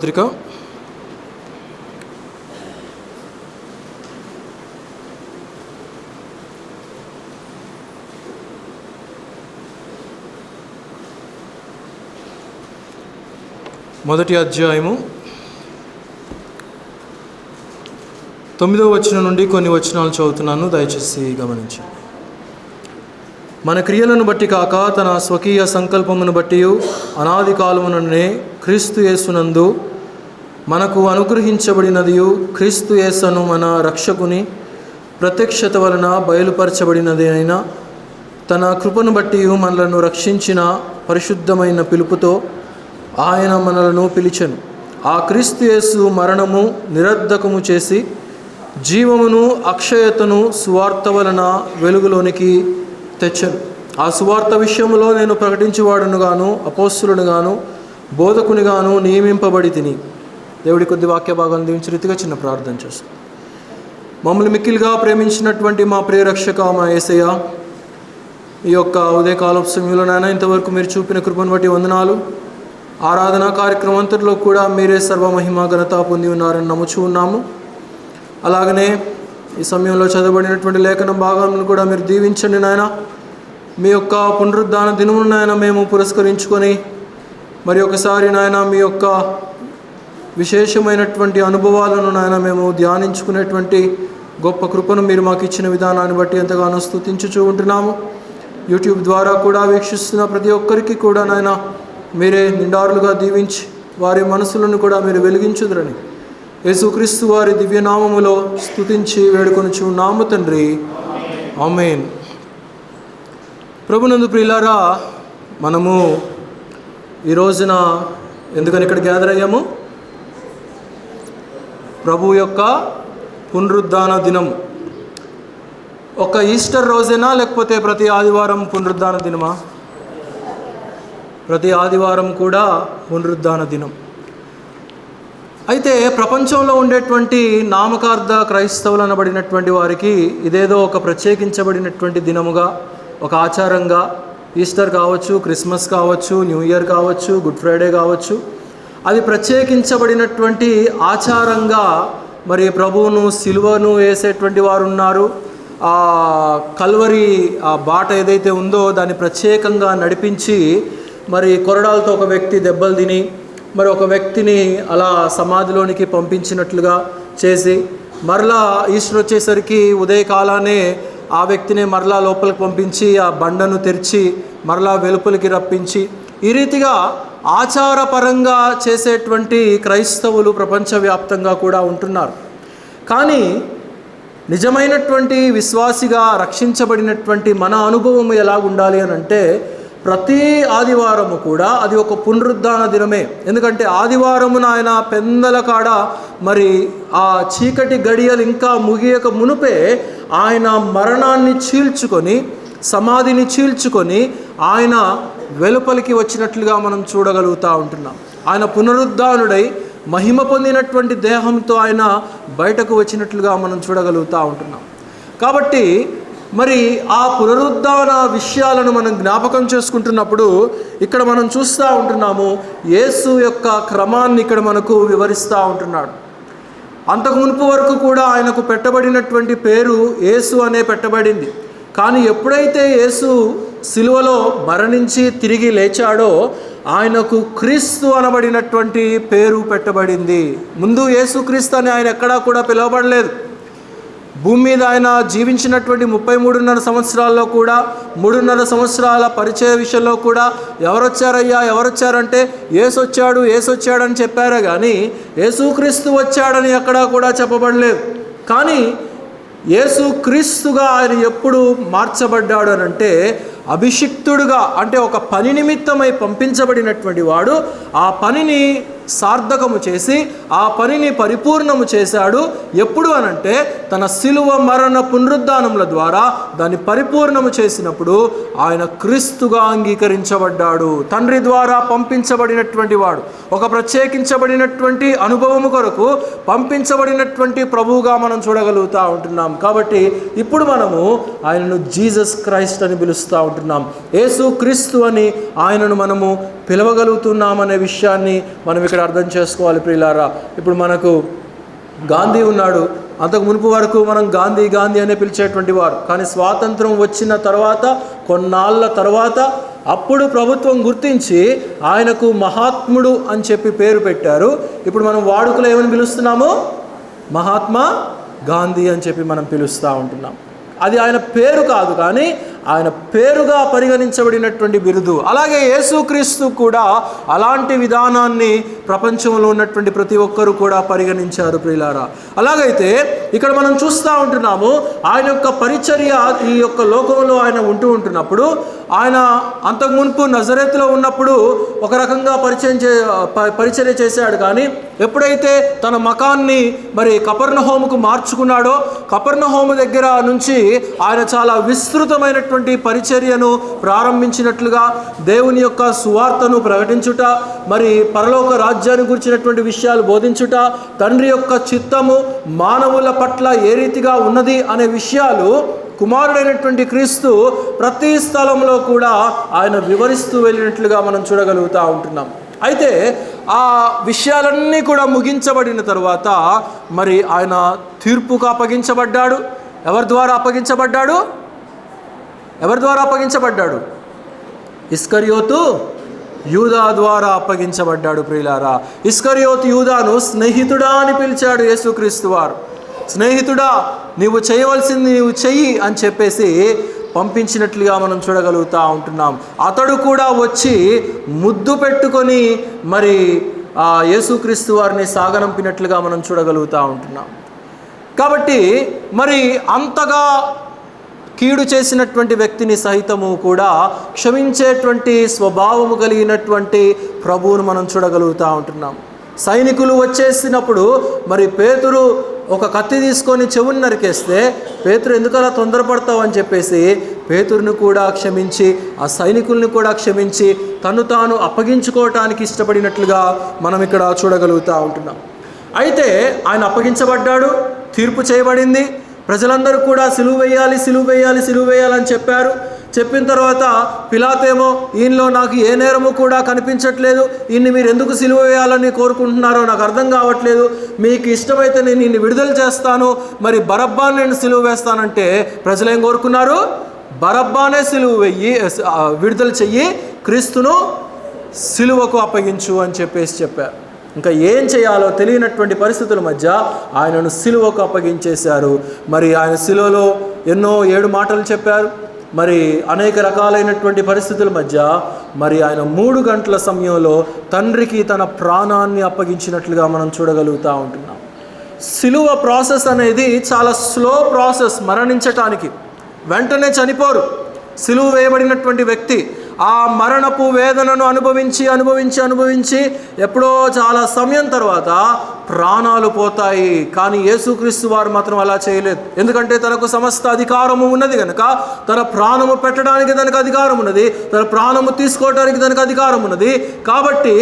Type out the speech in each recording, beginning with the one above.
పత్రిక మొదటి అధ్యాయము 9వ వచనం నుండి కొన్ని వచనాలు చదువుతున్నాను, దయచేసి గమనించండి. మన క్రియలను బట్టి కాక తన స్వకీయ సంకల్పమును బట్టి అనాది కాలముననే క్రీస్తు యేసునందు మనకు అనుగ్రహించబడినదియు క్రీస్తు యేసును మన రక్షకుని ప్రత్యక్షత వలన బయలుపరచబడినది అయిన తన కృపను బట్టి మనలను రక్షించిన పరిశుద్ధమైన పిలుపుతో ఆయన మనలను పిలిచెను. ఆ క్రీస్తు యేసు మరణము నిరర్ధకము చేసి జీవమును అక్షయతను సువార్త వలన వెలుగులోనికి తెచ్చను. ఆ సువార్త విషయంలో నేను ప్రకటించేవాడును గాను అపోస్తులును గాను బోధకుని గాను నియమింపబడి తిని. దేవుడి కొద్ది వాక్య భాగాన్ని దీవించి రీతిగా చిన్న ప్రార్థన చేస్తాను. మమ్మల్ని మిక్కిలిగా ప్రేమించినటువంటి మా ప్రియరక్షక మా యేసయ్య, ఈ యొక్క ఉదయకాల సమయంలోనైనా ఇంతవరకు మీరు చూపిన కృపను బట్టి వందనాలు. ఆరాధనా కార్యక్రమం అంతట్లో కూడా మీరే సర్వమహిమ ఘనత పొంది ఉన్నారని నమ్ముచూ ఉన్నాము. అలాగనే ఈ సమయంలో చదవబడినటువంటి లేఖన భాగాలను కూడా మీరు దీవించండి నాయన. మీ యొక్క పునరుద్ధాన దినమును నాయన మేము పురస్కరించుకొని మరి ఒకసారి నాయన మీ యొక్క విశేషమైనటువంటి అనుభవాలను నాయన మేము ధ్యానించుకునేటువంటి గొప్ప కృపను మీరు మాకు ఇచ్చిన విధానాన్ని బట్టి ఎంతగానో స్తుతించుచూ ఉంటున్నాము. యూట్యూబ్ ద్వారా కూడా వీక్షిస్తున్న ప్రతి ఒక్కరికి కూడా నాయన మీరే నిండారులుగా దీవించి వారి మనసులను కూడా మీరు వెలిగించుదురని యేసుక్రీస్తు వారి దివ్యనామములో స్తుతించి వేడుకొనుచు నామ తండ్రి, ఆమేన్. ప్రభునందు ప్రియులారా, మనము ఈ రోజున ఎందుకని ఇక్కడ గ్యాదర్ అయ్యాము? ప్రభు యొక్క పునరుద్ధాన దినం. ఒక ఈస్టర్ రోజేనా లేకపోతే ప్రతి ఆదివారం పునరుద్ధాన దినమా? ప్రతి ఆదివారం కూడా పునరుద్ధాన దినం. అయితే ప్రపంచంలో ఉండేటువంటి నామకార్థ క్రైస్తవులు అనబడినటువంటి వారికి ఇదేదో ఒక ప్రత్యేకించబడినటువంటి దినముగా, ఒక ఆచారంగా, ఈస్టర్ కావచ్చు, క్రిస్మస్ కావచ్చు, న్యూ ఇయర్ కావచ్చు, గుడ్ ఫ్రైడే కావచ్చు, అది ప్రత్యేకించబడినటువంటి ఆచారంగా మరి ప్రభువును సిలువను వేసేటువంటి వారు ఉన్నారు. ఆ కల్వరి ఆ బాట ఏదైతే ఉందో దాన్ని ప్రత్యేకంగా నడిపించి మరి కొరడాలతో ఒక వ్యక్తి దెబ్బలు తిని మరి ఒక వ్యక్తిని అలా సమాధిలోనికి పంపించినట్లుగా చేసి మరలా ఈస్టర్ వచ్చేసరికి ఉదయకాలానే ఆ వ్యక్తిని మరలా లోపలికి పంపించి ఆ బండను తెరిచి మరలా వెలుపలికి రప్పించి ఈ రీతిగా ఆచారపరంగా చేసేటువంటి క్రైస్తవులు ప్రపంచవ్యాప్తంగా కూడా ఉంటున్నారు. కానీ నిజమైనటువంటి విశ్వాసిగా రక్షించబడినటువంటి మన అనుభవం ఎలా ఉండాలి అని అంటే ప్రతి ఆదివారము కూడా అది ఒక పునరుద్ధాన దినమే. ఎందుకంటే ఆదివారమున ఆయన పెందల కాడ మరి ఆ చీకటి గడియలు ఇంకా ముగియక మునుపే ఆయన మరణాన్ని చీల్చుకొని సమాధిని చీల్చుకొని ఆయన వెలుపలికి వచ్చినట్లుగా మనం చూడగలుగుతూ ఉంటున్నాం. ఆయన పునరుద్ధానుడై మహిమ పొందినటువంటి దేహంతో ఆయన బయటకు వచ్చినట్లుగా మనం చూడగలుగుతూ ఉంటున్నాం. కాబట్టి మరి ఆ పునరుద్ధాన విషయాలను మనం జ్ఞాపకం చేసుకుంటున్నప్పుడు ఇక్కడ మనం చూస్తూ ఉంటున్నాము, యేసు యొక్క క్రమాన్ని ఇక్కడ మనకు వివరిస్తూ ఉంటున్నాడు. అంతకు మునుపు వరకు కూడా ఆయనకు పెట్టబడినటువంటి పేరు యేసు అనే పెట్టబడింది. కానీ ఎప్పుడైతే యేసు సిలువలో మరణించి తిరిగి లేచాడో ఆయనకు క్రీస్తు అనబడినటువంటి పేరు పెట్టబడింది. ముందు యేసు క్రీస్తు అని ఆయన ఎక్కడా కూడా పిలువబడలేదు. భూమి మీద ఆయన జీవించినటువంటి 33.5 సంవత్సరాల్లో కూడా 3.5 సంవత్సరాల పరిచయ విషయంలో కూడా ఎవరొచ్చారంటే యేసు వచ్చాడని చెప్పారే కానీ యేసుక్రీస్తు వచ్చాడని ఎక్కడా కూడా చెప్పబడలేదు. కానీ యేసుక్రీస్తుగా ఆయన ఎప్పుడు మార్చబడ్డాడు అని అంటే అభిషిక్తుడుగా, అంటే ఒక పని నిమిత్తమై పంపించబడినటువంటి వాడు ఆ పనిని సార్థకము చేసి ఆ పనిని పరిపూర్ణము చేశాడు. ఎప్పుడు అనంటే తన సిలువ మరణ పునరుద్ధానముల ద్వారా దాన్ని పరిపూర్ణము చేసినప్పుడు ఆయన క్రీస్తుగా అంగీకరించబడ్డాడు. తండ్రి ద్వారా పంపించబడినటువంటి వాడు, ఒక ప్రత్యేకించబడినటువంటి అనుభవము కొరకు పంపించబడినటువంటి ప్రభువుగా మనం చూడగలుగుతూ ఉంటున్నాం. కాబట్టి ఇప్పుడు మనము ఆయనను జీసస్ క్రైస్ట్ అని పిలుస్తూ ఉంటున్నాం. ఉంటున్నాం. యేసు క్రీస్తు అని ఆయనను మనము పిలవగలుగుతున్నామనే విషయాన్ని మనం ఇక్కడ అర్థం చేసుకోవాలి ప్రియులారా. ఇప్పుడు మనకు గాంధీ ఉన్నాడు. అంతకు మునుపు వరకు మనం గాంధీ గాంధీ అనే పిలిచేటువంటి వారు. కానీ స్వాతంత్రం వచ్చిన తర్వాత, కొన్నాళ్ళ తర్వాత అప్పుడు ప్రభుత్వం గుర్తించి ఆయనకు మహాత్ముడు అని చెప్పి పేరు పెట్టారు. ఇప్పుడు మనం వాడుకలో ఏమని పిలుస్తున్నాము? మహాత్మా గాంధీ అని చెప్పి మనం పిలుస్తూ ఉంటున్నాం. అది ఆయన పేరు కాదు, కానీ ఆయన పేరుగా పరిగణించబడినటువంటి బిరుదు. అలాగే యేసుక్రీస్తు కూడా అలాంటి విధానాన్ని ప్రపంచంలో ఉన్నటువంటి ప్రతి ఒక్కరూ కూడా పరిగణించారు ప్రియులారా. అలాగైతే ఇక్కడ మనం చూస్తూ ఉంటున్నాము, ఆయన యొక్క పరిచర్య ఈ యొక్క లోకంలో ఆయన ఉంటున్నప్పుడు, ఆయన అంతకు మునుపు నజరేతులో ఉన్నప్పుడు ఒక రకంగా పరిచర్య చేశాడు. కానీ ఎప్పుడైతే తన మకాన్ని మరి కపెర్నహూముకు మార్చుకున్నాడో, కపెర్నహూము దగ్గర నుంచి ఆయన చాలా విస్తృతమైనటువంటి పరిచర్యను ప్రారంభించినట్లుగా, దేవుని యొక్క సువార్తను ప్రకటించుట, మరి పరలోక రాజ్యాన్ని గురించినటువంటి విషయాలు బోధించుట, తండ్రి యొక్క చిత్తము మానవుల పట్ల ఏ రీతిగా ఉన్నది అనే విషయాలు కుమారుడైనటువంటి క్రీస్తు ప్రతి స్థలంలో కూడా ఆయన వివరిస్తూ వెళ్ళినట్లుగా మనం చూడగలుగుతూ ఉంటున్నాం. అయితే ఆ విషయాలన్నీ కూడా ముగించబడిన తర్వాత మరి ఆయన తీర్పుకు అప్పగించబడ్డాడు. ఎవరి ద్వారా అప్పగించబడ్డాడు? ఎవరి ద్వారా అప్పగించబడ్డాడు? ఇస్కరియోతు యూదా ద్వారా అప్పగించబడ్డాడు ప్రియులారా. ఇస్కరియోతు యూదాను స్నేహితుడా అని పిలిచాడు యేసుక్రీస్తు వారు. స్నేహితుడా, నీవు చేయవలసింది నీవు చెయ్యి అని చెప్పేసి పంపించినట్లుగా మనం చూడగలుగుతూ ఉంటున్నాం. అతడు కూడా వచ్చి ముద్దు పెట్టుకొని మరి ఆ యేసుక్రీస్తు వారిని సాగనంపినట్లుగా మనం చూడగలుగుతూ ఉంటున్నాం. కాబట్టి మరి అంతగా కీడు చేసినటువంటి వ్యక్తిని సహితము కూడా క్షమించేటువంటి స్వభావము కలిగినటువంటి ప్రభువును మనం చూడగలుగుతూ ఉంటున్నాం. సైనికులు వచ్చేసినప్పుడు మరి పేతురు ఒక కత్తి తీసుకొని చెవుని నరికేస్తే, పేతురు ఎందుకలా తొందరపడతావు అని చెప్పేసి పేతురుని కూడా క్షమించి, ఆ సైనికుల్ని కూడా క్షమించి తను తాను అప్పగించుకోవటానికి ఇష్టపడినట్లుగా మనం ఇక్కడ చూడగలుగుతూ ఉంటున్నాం. అయితే ఆయన అప్పగించబడ్డాడు, తీర్పు చేయబడింది. ప్రజలందరూ కూడా సిలువ వేయాలి, సిలువ వేయాలి, సిలువ వేయాలని చెప్పారు. చెప్పిన తర్వాత పిలాతేమో, ఈయనలో నాకు ఏ నేరము కూడా కనిపించట్లేదు, ఈయన్ని మీరు ఎందుకు సిలువ వేయాలని కోరుకుంటున్నారో నాకు అర్థం కావట్లేదు, మీకు ఇష్టమైతే నేను ఈయన్ని విడుదల చేస్తాను, మరి బరబ్బాని నేను సిలువ వేస్తానంటే ప్రజలు ఏం కోరుకున్నారు? బరబ్బానే సిలువ వెయ్యి, విడుదల చెయ్యి, క్రీస్తును సిలువకు అప్పగించు అని చెప్పేసి చెప్పారు. ఇంకా ఏం చేయాలో తెలియనటువంటి పరిస్థితుల మధ్య ఆయనను సిలువకు అప్పగించేశారు. మరి ఆయన సిలువలో ఎన్నో 7 మాటలు చెప్పారు. మరి అనేక రకాలైనటువంటి పరిస్థితుల మధ్య మరి ఆయన 3 గంటల సమయంలో తండ్రికి తన ప్రాణాన్ని అప్పగించినట్లుగా మనం చూడగలుగుతూ ఉంటున్నాం. సిలువ ప్రాసెస్ అనేది చాలా స్లో ప్రాసెస్. మరణించటానికి వెంటనే చనిపోరు. సిలువ వేయబడినటువంటి వ్యక్తి ఆ మరణపు వేదనను అనుభవించి ఎప్పుడో చాలా సమయం తర్వాత ప్రాణాలు పోతాయి. కానీ యేసుక్రీస్తు వారు మాత్రం అలా చేయలేదు. ఎందుకంటే తనకు సమస్త అధికారము ఉన్నది కనుక, తన ప్రాణము పెట్టడానికి తనకు అధికారం ఉన్నది, తన ప్రాణము తీసుకోవడానికి తనకు అధికారం ఉన్నది. కాబట్టి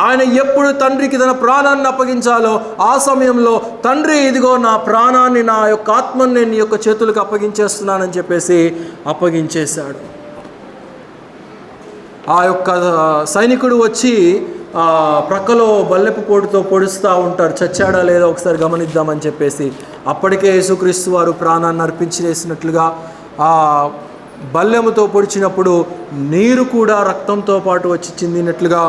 ఆయన ఎప్పుడు తండ్రికి తన ప్రాణాన్ని అప్పగించాలో ఆ సమయంలో తండ్రి, ఇదిగో నా ప్రాణాన్ని, నా యొక్క ఆత్మని నేను నీ యొక్క చేతులకు అప్పగించేస్తున్నానని చెప్పేసి అప్పగించేశాడు. ఆ యొక్క సైనికుడు వచ్చి ప్రక్కలో బల్లెపు పోటుతో పొడుస్తూ ఉంటారు. చచ్చాడా లేదా ఒకసారి గమనిద్దామని చెప్పేసి అప్పటికే యేసుక్రీస్తు వారు ప్రాణాన్ని అర్పించేసినట్లుగా ఆ బల్లెముతో పొడిచినప్పుడు నీరు కూడా రక్తంతో పాటు వచ్చి చిందినట్లుగా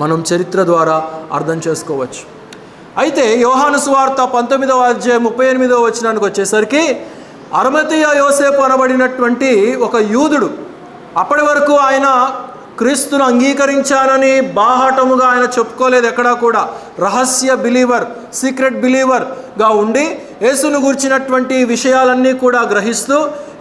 మనం చరిత్ర ద్వారా అర్థం చేసుకోవచ్చు. అయితే యోహాను సువార్త 19వ అధ్యాయం 38వ వచనానికి వచ్చేసరికి అరిమతయ యోసేపు అనబడినటువంటి ఒక యూదుడు, అప్పటి వరకు ఆయన క్రీస్తును అంగీకరించానని బాహాటముగా ఆయన చెప్పుకోలేదు. ఎక్కడా కూడా రహస్య బిలీవర్, సీక్రెట్ బిలీవర్గా ఉండి యేసును గురించినటువంటి విషయాలన్నీ కూడా గ్రహిస్తూ,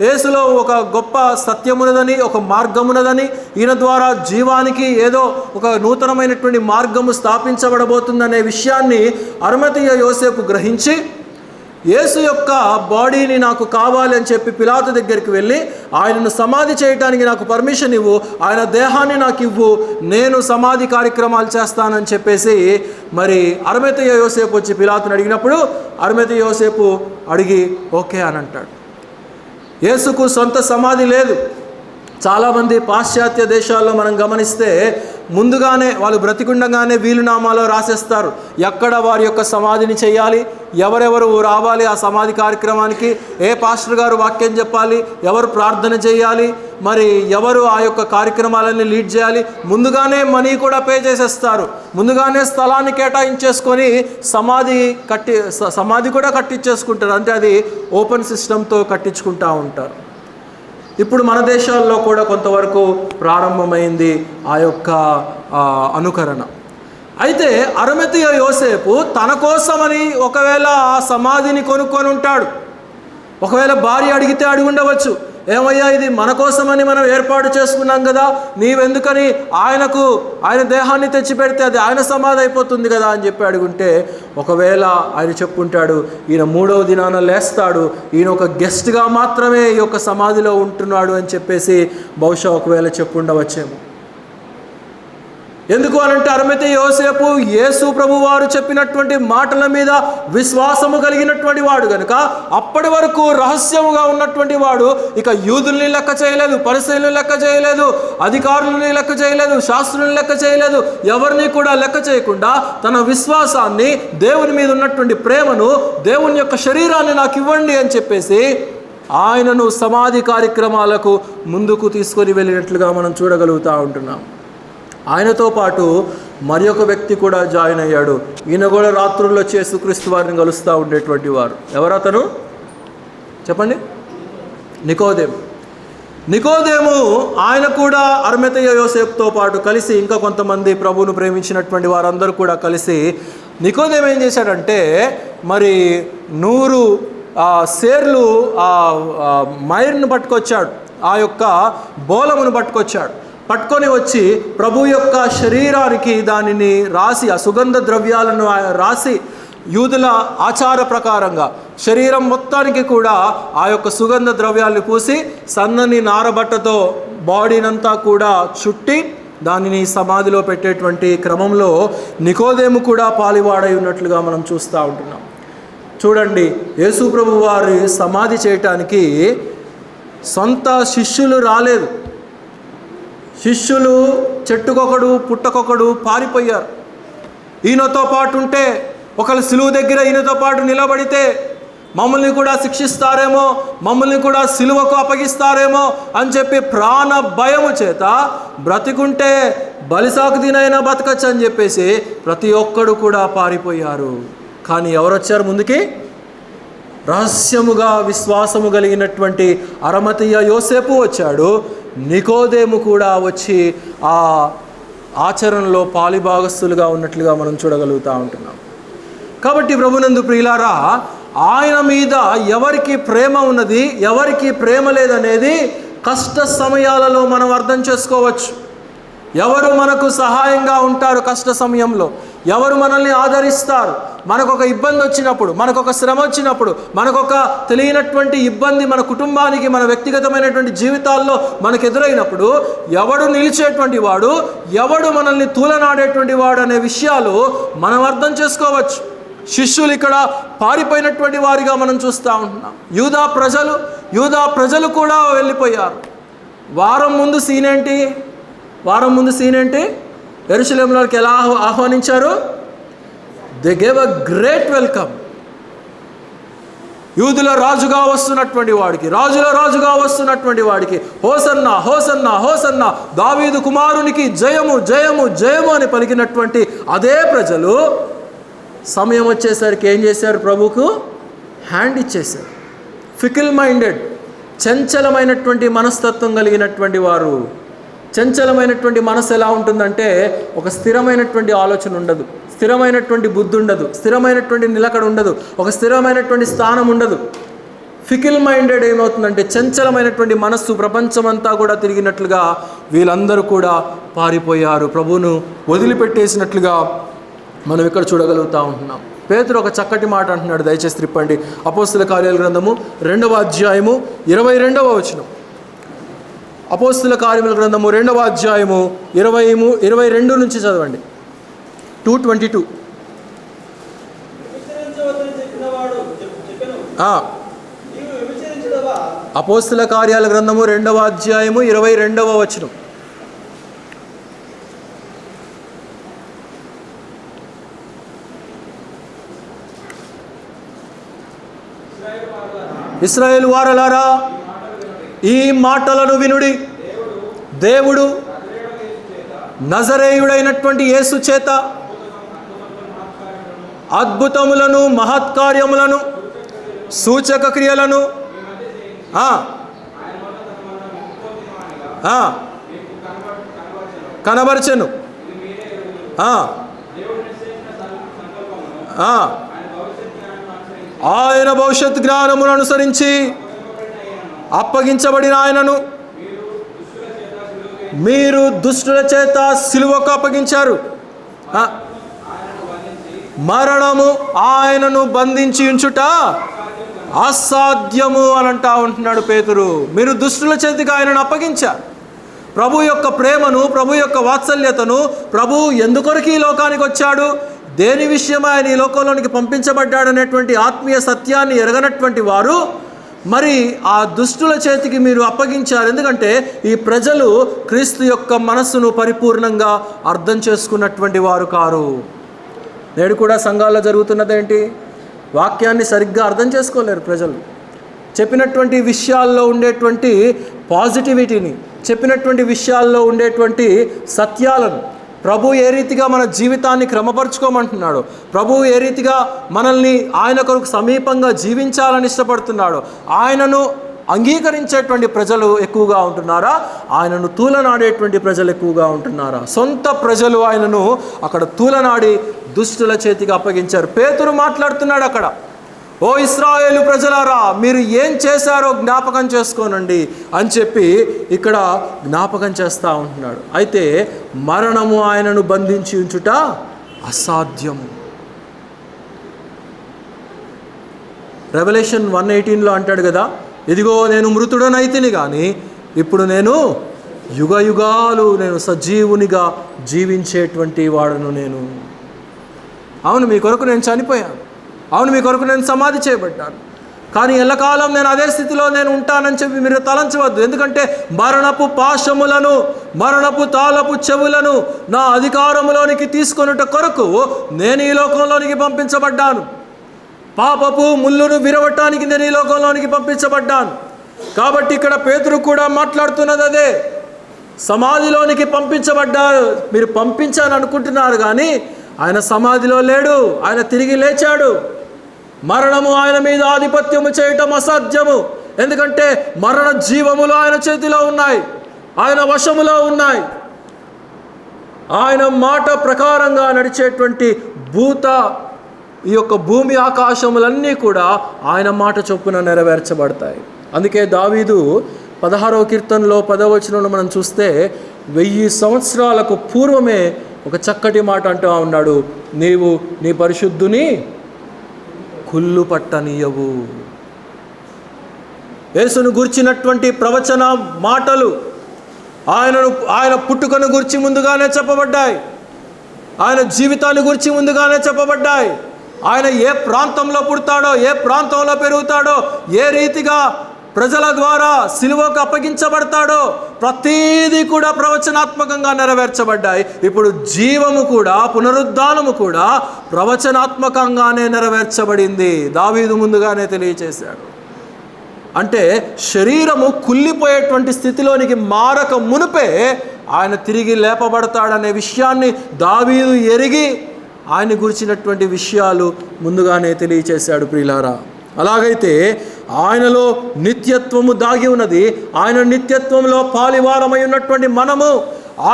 యేసులో ఒక గొప్ప సత్యమున్నదని, ఒక మార్గమున్నదని, ఈయన ద్వారా జీవానికి ఏదో ఒక నూతనమైనటువంటి మార్గము స్థాపించబడబోతుందనే విషయాన్ని అరిమతయ యోసేపు గ్రహించి, యేసు యొక్క బాడీని నాకు కావాలి అని చెప్పి పిలాతు దగ్గరికి వెళ్ళి, ఆయనను సమాధి చేయడానికి నాకు పర్మిషన్ ఇవ్వు, ఆయన దేహాన్ని నాకు ఇవ్వు, నేను సమాధి కార్యక్రమాలు చేస్తానని చెప్పేసి మరి అరిమతయ యోసేపు వచ్చి పిలాతుని అడిగినప్పుడు అరిమతయ యోసేపు అడిగి ఓకే అని అంటాడు. యేసుకు సొంత సమాధి లేదు, చాలామంది పాశ్చాత్య దేశాల్లో మనం గమనిస్తే ముందుగానే వాళ్ళు బ్రతికుండగానే వీలునామాలో రాసేస్తారు ఎక్కడ వారి యొక్క సమాధిని చేయాలి, ఎవరెవరు రావాలి ఆ సమాధి కార్యక్రమానికి, ఏ పాస్టర్ గారు వాక్యం చెప్పాలి, ఎవరు ప్రార్థన చేయాలి, మరి ఎవరు ఆ యొక్క కార్యక్రమాలన్నీ లీడ్ చేయాలి. ముందుగానే మనీ కూడా పే చేసేస్తారు. ముందుగానే స్థలాన్ని కేటాయించేసుకొని సమాధి కూడా కట్టించేసుకుంటారు. అంటే అది ఓపెన్ సిస్టంతో కట్టించుకుంటూ ఉంటారు. ఇప్పుడు మన దేశాల్లో కూడా కొంతవరకు ప్రారంభమైంది ఆ యొక్క అనుకరణ. అయితే అరిమతయ యోసేపు తన కోసమని ఒకవేళ ఆ సమాధిని కొనుక్కొని ఉంటాడు. ఒకవేళ భార్య అడిగితే అడిగి ఉండవచ్చు, ఏమయ్యా ఇది మన కోసమని మనం ఏర్పాటు చేసుకున్నాం కదా, నీవెందుకని ఆయన దేహాన్ని తెచ్చిపెడితే అది ఆయన సమాధి అయిపోతుంది కదా అని చెప్పి అడుగుంటే, ఒకవేళ ఆయన చెప్పుంటాడు ఈయన 3వ దినాన లేస్తాడు, ఈయన ఒక గెస్ట్గా మాత్రమే ఈ యొక్క సమాధిలో ఉంటున్నాడు అని చెప్పేసి బహుశా ఒకవేళ చెప్పుండవచ్చేమో. ఎందుకు అనంటే అరిమతయ యోసేపు యేసు ప్రభు వారు చెప్పినటువంటి మాటల మీద విశ్వాసము కలిగినటువంటి వాడు కనుక అప్పటి వరకు రహస్యముగా ఉన్నటువంటి వాడు ఇక యూదుల్ని లెక్క చేయలేదు, పరిసయ్యులను లెక్క చేయలేదు, అధికారులని లెక్క చేయలేదు, శాస్త్రులను లెక్క చేయలేదు, ఎవరిని కూడా లెక్క చేయకుండా తన విశ్వాసాన్ని, దేవుని మీద ఉన్నటువంటి ప్రేమను, దేవుని యొక్క శరీరాన్ని నాకు ఇవ్వండి అని చెప్పేసి ఆయనను సమాధి కార్యక్రమాలకు ముందుకు తీసుకొని వెళ్ళినట్లుగా మనం చూడగలుగుతూ ఉంటున్నాం. ఆయనతో పాటు మరి ఒక వ్యక్తి కూడా జాయిన్ అయ్యాడు. ఈయన కూడా రాత్రుల్లో యేసుక్రీస్తు వారిని కలుస్తూ ఉండేటువంటి వారు. ఎవరతను చెప్పండి? నికోదేము. ఆయన కూడా అరిమతయ యోసేపుతో పాటు కలిసి ఇంకా కొంతమంది ప్రభువును ప్రేమించినటువంటి వారందరూ కూడా కలిసి నికోదేము ఏం చేశాడంటే మరి 100 సేర్లు మైర్ను పట్టుకొచ్చాడు, ఆ యొక్క బోలమును పట్టుకొని వచ్చి ప్రభు యొక్క శరీరానికి దానిని రాసి, ఆ సుగంధ ద్రవ్యాలను రాసి యూదుల ఆచార ప్రకారంగా శరీరం మొత్తానికి కూడా ఆ యొక్క సుగంధ ద్రవ్యాలను పూసి సన్నని నారబట్టతో బాడీనంతా కూడా చుట్టి దానిని సమాధిలో పెట్టేటువంటి క్రమంలో నికోదేము కూడా పాలివాడై ఉన్నట్లుగా మనం చూస్తూ ఉంటున్నాం. చూడండి, యేసు ప్రభు వారి సమాధి చేయటానికి సొంత శిష్యులు రాలేదు. శిష్యులు చెట్టుకొకడు పుట్టకొకడు పారిపోయారు. ఈయనతో పాటు ఉంటే, ఒకళ్ళు సిలువ దగ్గర ఈయనతో పాటు నిలబడితే మమ్మల్ని కూడా శిక్షిస్తారేమో, మమ్మల్ని కూడా సిలువకు అప్పగిస్తారేమో అని చెప్పి ప్రాణ భయము చేత బ్రతికుంటే బలిసాకు తినైనా బతకచ్చు అని చెప్పేసి ప్రతి ఒక్కడు కూడా పారిపోయారు. కానీ ఎవరు వచ్చారు ముందుకి? రహస్యముగా విశ్వాసము కలిగినటువంటి అరిమతయ యోసేపు వచ్చాడు. నికోదేము కూడా వచ్చి ఆ ఆచరణలో పాలిభాగస్తులుగా ఉన్నట్లుగా మనం చూడగలుగుతూ ఉంటున్నాం. కాబట్టి ప్రభునందు ప్రియులారా, ఆయన మీద ఎవరికి ప్రేమ ఉన్నది, ఎవరికి ప్రేమ లేదనేది కష్ట సమయాలలో మనం అర్థం చేసుకోవచ్చు. ఎవరు మనకు సహాయంగా ఉంటారు కష్ట సమయంలో, ఎవరు మనల్ని ఆదరిస్తారు, మనకొక ఇబ్బంది వచ్చినప్పుడు, మనకొక శ్రమ వచ్చినప్పుడు, మనకొక తెలియనటువంటి ఇబ్బంది మన కుటుంబానికి, మన వ్యక్తిగతమైనటువంటి జీవితాల్లో మనకు ఎదురైనప్పుడు ఎవడు నిలిచేటువంటి వాడు, ఎవడు మనల్ని తూలనాడేటువంటి వాడు అనే విషయాలు మనం అర్థం చేసుకోవచ్చు. శిష్యులు ఇక్కడ పారిపోయినటువంటి వారిగా మనం చూస్తూ ఉంటున్నాం. యూదా ప్రజలు కూడా వెళ్ళిపోయారు. వారం ముందు సీన్ ఏంటి? యెరూషలేములోకి ఎలా ఆహ్వానించారు? They gave a great welcome. యూదుల రాజుగా వస్తున్నటువంటి వాడికి హోసన్నా హోసన్నా హోసన్నా, దావీదు కుమారునికి జయము జయము జయము అని పలికినటువంటి అదే ప్రజలు సమయం వచ్చేసరికి ఏం చేశారు? ప్రభుకు హ్యాండ్ ఇచ్చేశారు. ఫికిల్ మైండెడ్, చంచలమైనటువంటి మనస్తత్వం కలిగినటువంటి వారు. చంచలమైనటువంటి మనసు ఎలా ఉంటుందంటే, ఒక స్థిరమైనటువంటి ఆలోచన ఉండదు, స్థిరమైనటువంటి బుద్ధి ఉండదు, స్థిరమైనటువంటి నిలకడ ఉండదు, ఒక స్థిరమైనటువంటి స్థానం ఉండదు. ఫికిల్ మైండెడ్ ఏమవుతుందంటే, చంచలమైనటువంటి మనస్సు ప్రపంచమంతా కూడా తిరిగినట్లుగా వీళ్ళందరూ కూడా పారిపోయారు, ప్రభువును వదిలిపెట్టేసినట్లుగా మనం ఇక్కడ చూడగలుగుతూ ఉంటున్నాం. పేతురు ఒక చక్కటి మాట అంటున్నాడు, దయచేసి త్రిప్పండి. అపోస్తుల కార్యాల గ్రంథము 2వ అధ్యాయము 22వ వచనం. అపోస్తుల కార్యముల గ్రంథము 2వ అధ్యాయము 22 నుంచి చదవండి. 2:22. అపోస్తుల కార్యాల గ్రంథము 2వ అధ్యాయము 22వ వచనం. ఇశ్రాయేలు వారలారా, ఈ మాటలను వినుడి. దేవుడు నజరేయుడైనటువంటి యేసు చేత అద్భుతములను, మహత్కార్యములను, సూచక క్రియలను కనబరచెను. ఆయన భవిష్యత్ జ్ఞానమును అనుసరించి అప్పగించబడిన ఆయనను మీరు దుష్టుల చేత సిలువకు అప్పగించారు. మరణము ఆయనను బంధించి ఉంచుట అసాధ్యము అని అంటా ఉంటున్నాడు పేతురు. మీరు దుష్టుల చేతికి ఆయనను అప్పగించారు. ప్రభు యొక్క ప్రేమను, ప్రభు యొక్క వాత్సల్యతను, ప్రభు ఎందుకొరకు ఈ లోకానికి వచ్చాడు, దేని విషయం ఆయన ఈ లోకంలోనికి పంపించబడ్డాడనేటువంటి ఆత్మీయ సత్యాన్ని ఎరగనటువంటి వారు మరి ఆ దుష్టుల చేతికి మీరు అప్పగించారు. ఎందుకంటే ఈ ప్రజలు క్రీస్తు యొక్క మనస్సును పరిపూర్ణంగా అర్థం చేసుకున్నటువంటి వారు కారు. నేడు కూడా సంఘాల్లో జరుగుతున్నదేంటి? వాక్యాన్ని సరిగ్గా అర్థం చేసుకోలేరు ప్రజలు. చెప్పినటువంటి విషయాల్లో ఉండేటువంటి పాజిటివిటీని, చెప్పినటువంటి విషయాల్లో ఉండేటువంటి సత్యాలను, ప్రభు ఏ రీతిగా మన జీవితాన్ని క్రమపరుచుకోమంటున్నాడు, ప్రభు ఏ రీతిగా మనల్ని ఆయన కొరకు సమీపంగా జీవించాలని ఇష్టపడుతున్నాడు, ఆయనను అంగీకరించేటువంటి ప్రజలు ఎక్కువగా ఉంటున్నారా, ఆయనను తూలనాడేటువంటి ప్రజలు ఎక్కువగా ఉంటున్నారా? సొంత ప్రజలు ఆయనను అక్కడ తూలనాడి దుష్టుల చేతికి అప్పగించారు. పేతురు మాట్లాడుతున్నాడు అక్కడ, ఓ ఇశ్రాయేలు ప్రజలారా, మీరు ఏం చేశారో జ్ఞాపకం చేసుకోనండి అని చెప్పి ఇక్కడ జ్ఞాపకం చేస్తూ ఉంటున్నాడు. అయితే మరణము ఆయనను బంధించి ఉంచుట అసాధ్యము. రెవల్యూషన్ 1:18 అంటాడు కదా, ఇదిగో నేను మృతుడనైతిని కానీ ఇప్పుడు నేను యుగ యుగాలు నేను సజీవునిగా జీవించేటువంటి వాడును నేను. అవును, మీ కొరకు నేను చనిపోయాను, అవును మీ కొరకు నేను సమాధి చేయబడ్డాను, కానీ ఎల్లకాలం నేను అదే స్థితిలో నేను ఉంటానని చెప్పి మీరు తలంచవద్దు. ఎందుకంటే మరణపు పాశములను, మరణపు తాళపు చెవులను నా అధికారంలోనికి తీసుకొనుట కొరకు నేను ఈ లోకంలోనికి పంపించబడ్డాను. పాపపు ముళ్ళును విరవటానికి నేను ఈ లోకంలోనికి పంపించబడ్డాను. కాబట్టి ఇక్కడ పేతురు కూడా మాట్లాడుతున్నది అదే. సమాధిలోనికి పంపించబడ్డారు, మీరు పంపించాలని అనుకుంటున్నారు కానీ ఆయన సమాధిలో లేడు, ఆయన తిరిగి లేచాడు. మరణము ఆయన మీద ఆధిపత్యము చేయటం అసాధ్యము. ఎందుకంటే మరణ జీవములు ఆయన చేతిలో ఉన్నాయి, ఆయన వశములో ఉన్నాయి. ఆయన మాట ప్రకారంగా నడిచేటువంటి ఈ యొక్క భూమి ఆకాశములన్నీ కూడా ఆయన మాట చొప్పున నెరవేర్చబడతాయి. అందుకే దావీదు 16వ కీర్తనలో 10వ వచనంలో మనం చూస్తే 1000 సంవత్సరాలకు పూర్వమే ఒక చక్కటి మాట అంటూ ఉన్నాడు, నీవు నీ పరిశుద్ధుని కుళ్ళు పట్టనీయవు. యేసును గుర్చినటువంటి ప్రవచన మాటలు ఆయన పుట్టుకను గురించి ముందుగానే చెప్పబడ్డాయి, ఆయన జీవితాన్ని గురించి ముందుగానే చెప్పబడ్డాయి. ఆయన ఏ ప్రాంతంలో పుడతాడో, ఏ ప్రాంతంలో పెరుగుతాడో, ఏ రీతిగా ప్రజల ద్వారా సిలువకు అప్పగించబడతాడో ప్రతీది కూడా ప్రవచనాత్మకంగా నెరవేర్చబడ్డాయి. ఇప్పుడు జీవము కూడా, పునరుద్ధానము కూడా ప్రవచనాత్మకంగానే నెరవేర్చబడింది. దావీదు ముందుగానే తెలియచేశాడు. అంటే శరీరము కుళ్ళిపోయేటువంటి స్థితిలోనికి మారక మునుపే ఆయన తిరిగి లేపబడతాడనే విషయాన్ని దావీదు ఎరిగి ఆయన గురించినటువంటి విషయాలు ముందుగానే తెలియచేశాడు. ప్రియులారా, అలాగైతే ఆయనలో నిత్యత్వము దాగి ఉన్నది. ఆయన నిత్యత్వంలో పాలివారమై ఉన్నటువంటి మనము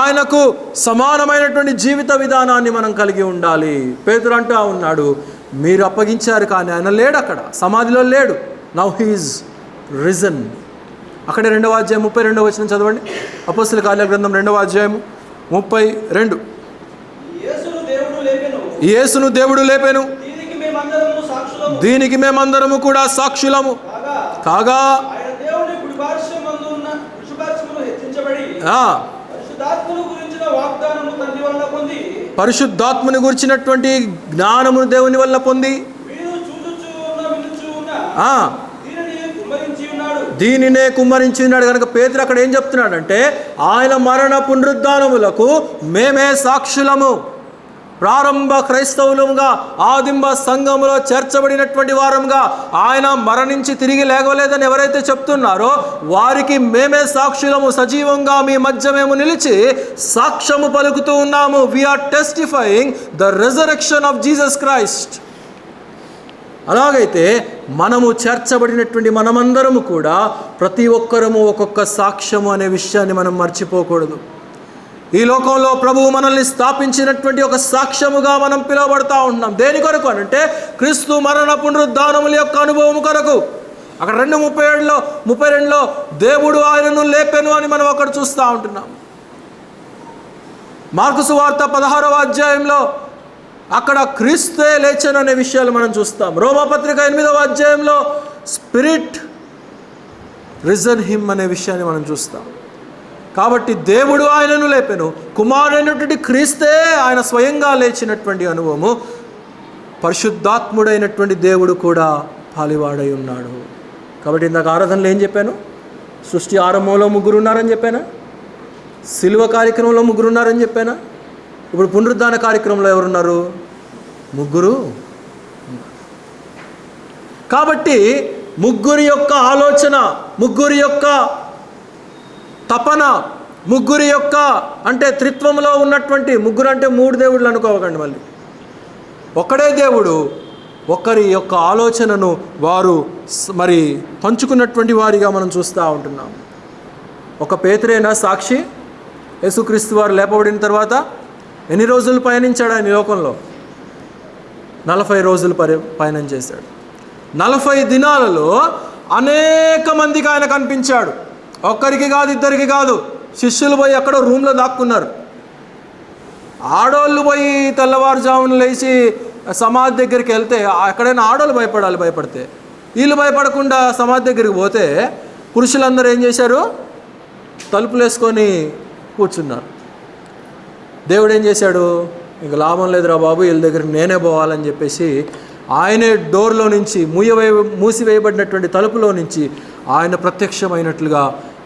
ఆయనకు సమానమైనటువంటి జీవిత విధానాన్ని మనం కలిగి ఉండాలి. పేతురు అంటూ ఉన్నాడు, మీరు అప్పగించారు కానీ ఆయన లేడు, అక్కడ సమాధిలో లేడు. Now he is risen. అక్కడే 2వ అధ్యాయం 32వ వచనం చదవండి. అపోస్తలుల కార్యాల గ్రంథం 2వ అధ్యాయం 32. యేసును దేవుడు లేపెను, దీనికి మేమందరము కూడా సాక్షులము కాగా పరిశుద్ధాత్మను గురించినటువంటి జ్ఞానమును దేవుని వల్ల పొంది దీనినే కుమ్మరించినాడు కనుక పేతురు అక్కడ ఏం చెప్తున్నాడంటే ఆయన మరణ పునరుద్ధానములకు మేమే సాక్షులము. ప్రారంభ క్రైస్తవులుగా ఆదింబ సంఘములో చేర్చబడినటువంటి వారంగా ఆయన మరణించి తిరిగి లేగలేదని ఎవరైతే చెప్తున్నారో వారికి మేమే సాక్షులము, సజీవంగా మీ మధ్య మేము నిలిచి సాక్ష్యము పలుకుతూ ఉన్నాము. We are testifying the resurrection of Jesus Christ. అలాగైతే మనము చేర్చబడినటువంటి మనమందరము కూడా ప్రతి ఒక్కరము ఒక్కొక్క సాక్ష్యము అనే విషయాన్ని మనం మర్చిపోకూడదు. ఈ లోకంలో ప్రభువు మనల్ని స్థాపించినటువంటి ఒక సాక్ష్యముగా మనం పిలువబడతా ఉంటున్నాం. దేని కొరకు అంటే క్రీస్తు మరణ పునరుద్ధానముల యొక్క అనుభవం కొరకు. అక్కడ 2:32లో దేవుడు ఆయనను లేపెను అని మనం అక్కడ చూస్తూ ఉంటున్నాం. మార్కు సువార్త 16వ అధ్యాయంలో అక్కడ క్రీస్తే లేచెను అనే విషయాలు మనం చూస్తాం. రోమాపత్రిక 8వ అధ్యాయంలో స్పిరిట్ రిజన్ హిమ్ అనే విషయాన్ని మనం చూస్తాం. కాబట్టి దేవుడు ఆయనను లేపెను, కుమారుడైనటువంటి క్రీస్తే ఆయన స్వయంగా లేచినటువంటి అనుభవము. పరిశుద్ధాత్ముడైనటువంటి దేవుడు కూడా పాలివాడై ఉన్నాడు. కాబట్టి ఇందాక ఆరాధనలో ఏం చెప్పాను? సృష్టి ఆరంభంలో 3 ఉన్నారని చెప్పానా? సిలువ కార్యక్రమంలో 3 ఉన్నారని చెప్పానా? ఇప్పుడు పునరుద్ధాన కార్యక్రమంలో ఎవరున్నారు? 3. కాబట్టి 3 యొక్క ఆలోచన, 3 యొక్క తపన, 3 యొక్క అంటే త్రిత్వంలో ఉన్నటువంటి 3 అంటే 3 దేవుళ్ళు అనుకోవకండి. మళ్ళీ ఒక్కడే దేవుడు, ఒకరి యొక్క ఆలోచనను వారు మరి పంచుకున్నటువంటి వారిగా మనం చూస్తూ ఉంటున్నాం. ఒక పేతురేనా సాక్షి? యేసుక్రీస్తు వారు లేపబడిన తర్వాత ఎన్ని రోజులు పయనించాడు ఆయన లోకంలో? 40 రోజులు పయనం చేశాడు. 40 దినాలలో అనేక మందికి ఆయన కనిపించాడు. ఒక్కరికి కాదు, 2కి కాదు. శిష్యులు పోయి ఎక్కడో రూమ్లో దాక్కున్నారు. ఆడోళ్ళు పోయి తెల్లవారుజామున లేచి సమాధి దగ్గరికి వెళ్తే ఎక్కడైనా ఆడోళ్ళు భయపడితే వీళ్ళు భయపడకుండా సమాధి దగ్గరికి పోతే పురుషులందరూ ఏం చేశారు? తలుపులు వేసుకొని కూర్చున్నారు. దేవుడు ఏం చేశాడు? ఇంక లాభం లేదురా బాబు, వీళ్ళ దగ్గరికి నేనే పోవాలని చెప్పేసి ఆయనే డోర్లో నుంచి మూసివేయబడినటువంటి తలుపులో నుంచి ఆయన ప్రత్యక్షమైనట్లుగా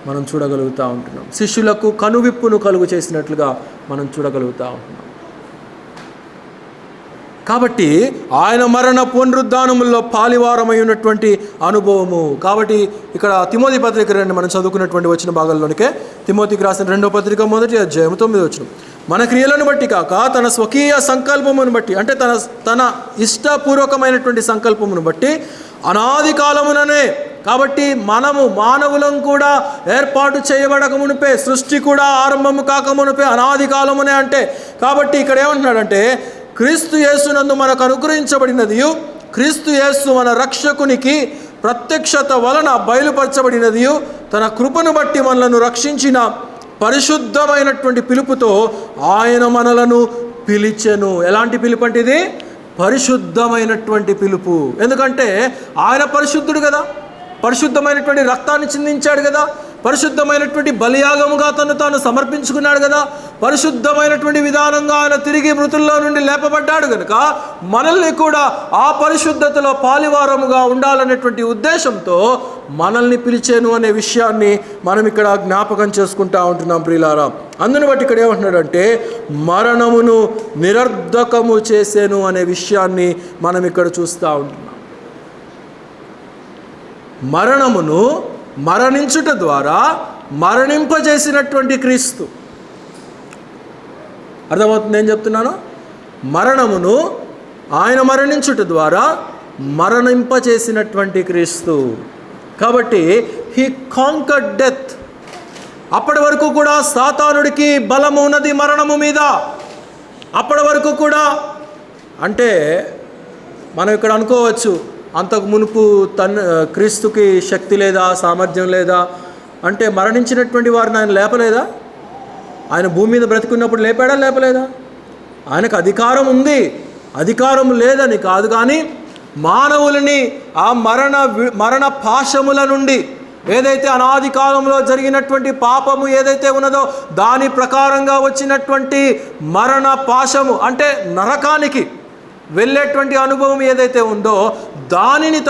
మనం చూడగలుగుతూ ఉంటున్నాం. శిష్యులకు కనువిప్పును కలుగు చేసినట్లుగా మనం చూడగలుగుతూ ఉంటున్నాం. కాబట్టి ఆయన మరణ పునరుద్ధానముల్లో పాలివారమై ఉన్నటువంటి అనుభవము. కాబట్టి ఇక్కడ తిమోతి పత్రిక 2 మనం చదువుకున్నటువంటి వచ్చిన భాగాల్లోనికే తిమోతికి రాసిన 2వ పత్రిక 1వ అధ్యాయం 9వ వచనం. మన క్రియలను బట్టి కాక తన స్వకీయ సంకల్పమును బట్టి, అంటే తన ఇష్టపూర్వకమైనటువంటి సంకల్పమును బట్టి అనాది కాలముననే. కాబట్టి మనము మానవులం కూడా ఏర్పాటు చేయబడక మునిపే, సృష్టి కూడా ఆరంభము కాక మునిపే అనాది కాలమునే అంటే. కాబట్టి ఇక్కడ ఏమంటున్నాడంటే క్రీస్తు యేసునందు మనకు అనుగ్రహించబడినదియు, క్రీస్తు యేసు మన రక్షకునికి ప్రత్యక్షత వలన బయలుపరచబడినదియు, తన కృపను బట్టి మనలను రక్షించిన పరిశుద్ధమైనటువంటి పిలుపుతో ఆయన మనలను పిలిచెను. ఎలాంటి పిలుపు అంటే ఇది? పరిశుద్ధమైనటువంటి పిలుపు. ఎందుకంటే ఆయన పరిశుద్ధుడు కదా, పరిశుద్ధమైనటువంటి రక్తాన్ని చిందించాడు కదా, పరిశుద్ధమైనటువంటి బలియాగముగా తాను సమర్పించుకున్నాడు కదా, పరిశుద్ధమైనటువంటి విధానంగా ఆయన తిరిగి మృతుల్లో నుండి లేపబడ్డాడు కనుక మనల్ని కూడా ఆ పరిశుద్ధతలో పాలివారముగా ఉండాలనేటువంటి ఉద్దేశంతో మనల్ని పిలిచేను అనే విషయాన్ని మనం ఇక్కడ జ్ఞాపకం చేసుకుంటా ఉంటున్నాం ప్రియులారా. అందుని బట్టి ఇక్కడ ఏమంటున్నాడంటే మరణమును నిరర్ధకము చేసేను అనే విషయాన్ని మనం ఇక్కడ చూస్తూ ఉంటున్నాం. మరణమును మరణించుట ద్వారా మరణింపజేసినటువంటి క్రీస్తు. అర్థమవుతుంది ఏం చెప్తున్నాను? మరణమును ఆయన మరణించుట ద్వారా మరణింపజేసినటువంటి క్రీస్తు. కాబట్టి హీ కాంకర్డ్ డెత్. అప్పటి వరకు కూడా సాతానుడికి బలము ఉన్నది మరణము మీద. అప్పటి వరకు కూడా అంటే మనం ఇక్కడ అనుకోవచ్చు అంతకు మునుపు క్రీస్తుకి శక్తి లేదా, సామర్థ్యం లేదా అంటే మరణించినటువంటి వారిని ఆయన లేపలేదా? ఆయన భూమి మీద బ్రతికున్నప్పుడు లేపాడా, లేపలేదా? ఆయనకు అధికారం ఉంది, అధికారం లేదని కాదు, కానీ మానవులని ఆ మరణ పాశముల నుండి, ఏదైతే అనాది కాలంలో జరిగినటువంటి పాపము ఏదైతే ఉన్నదో దాని ప్రకారంగా వచ్చినటువంటి మరణ పాశము అంటే నరకానికి, వెళ్ళేటువంటి అనుభవం ఏదైతే ఉందో దానిని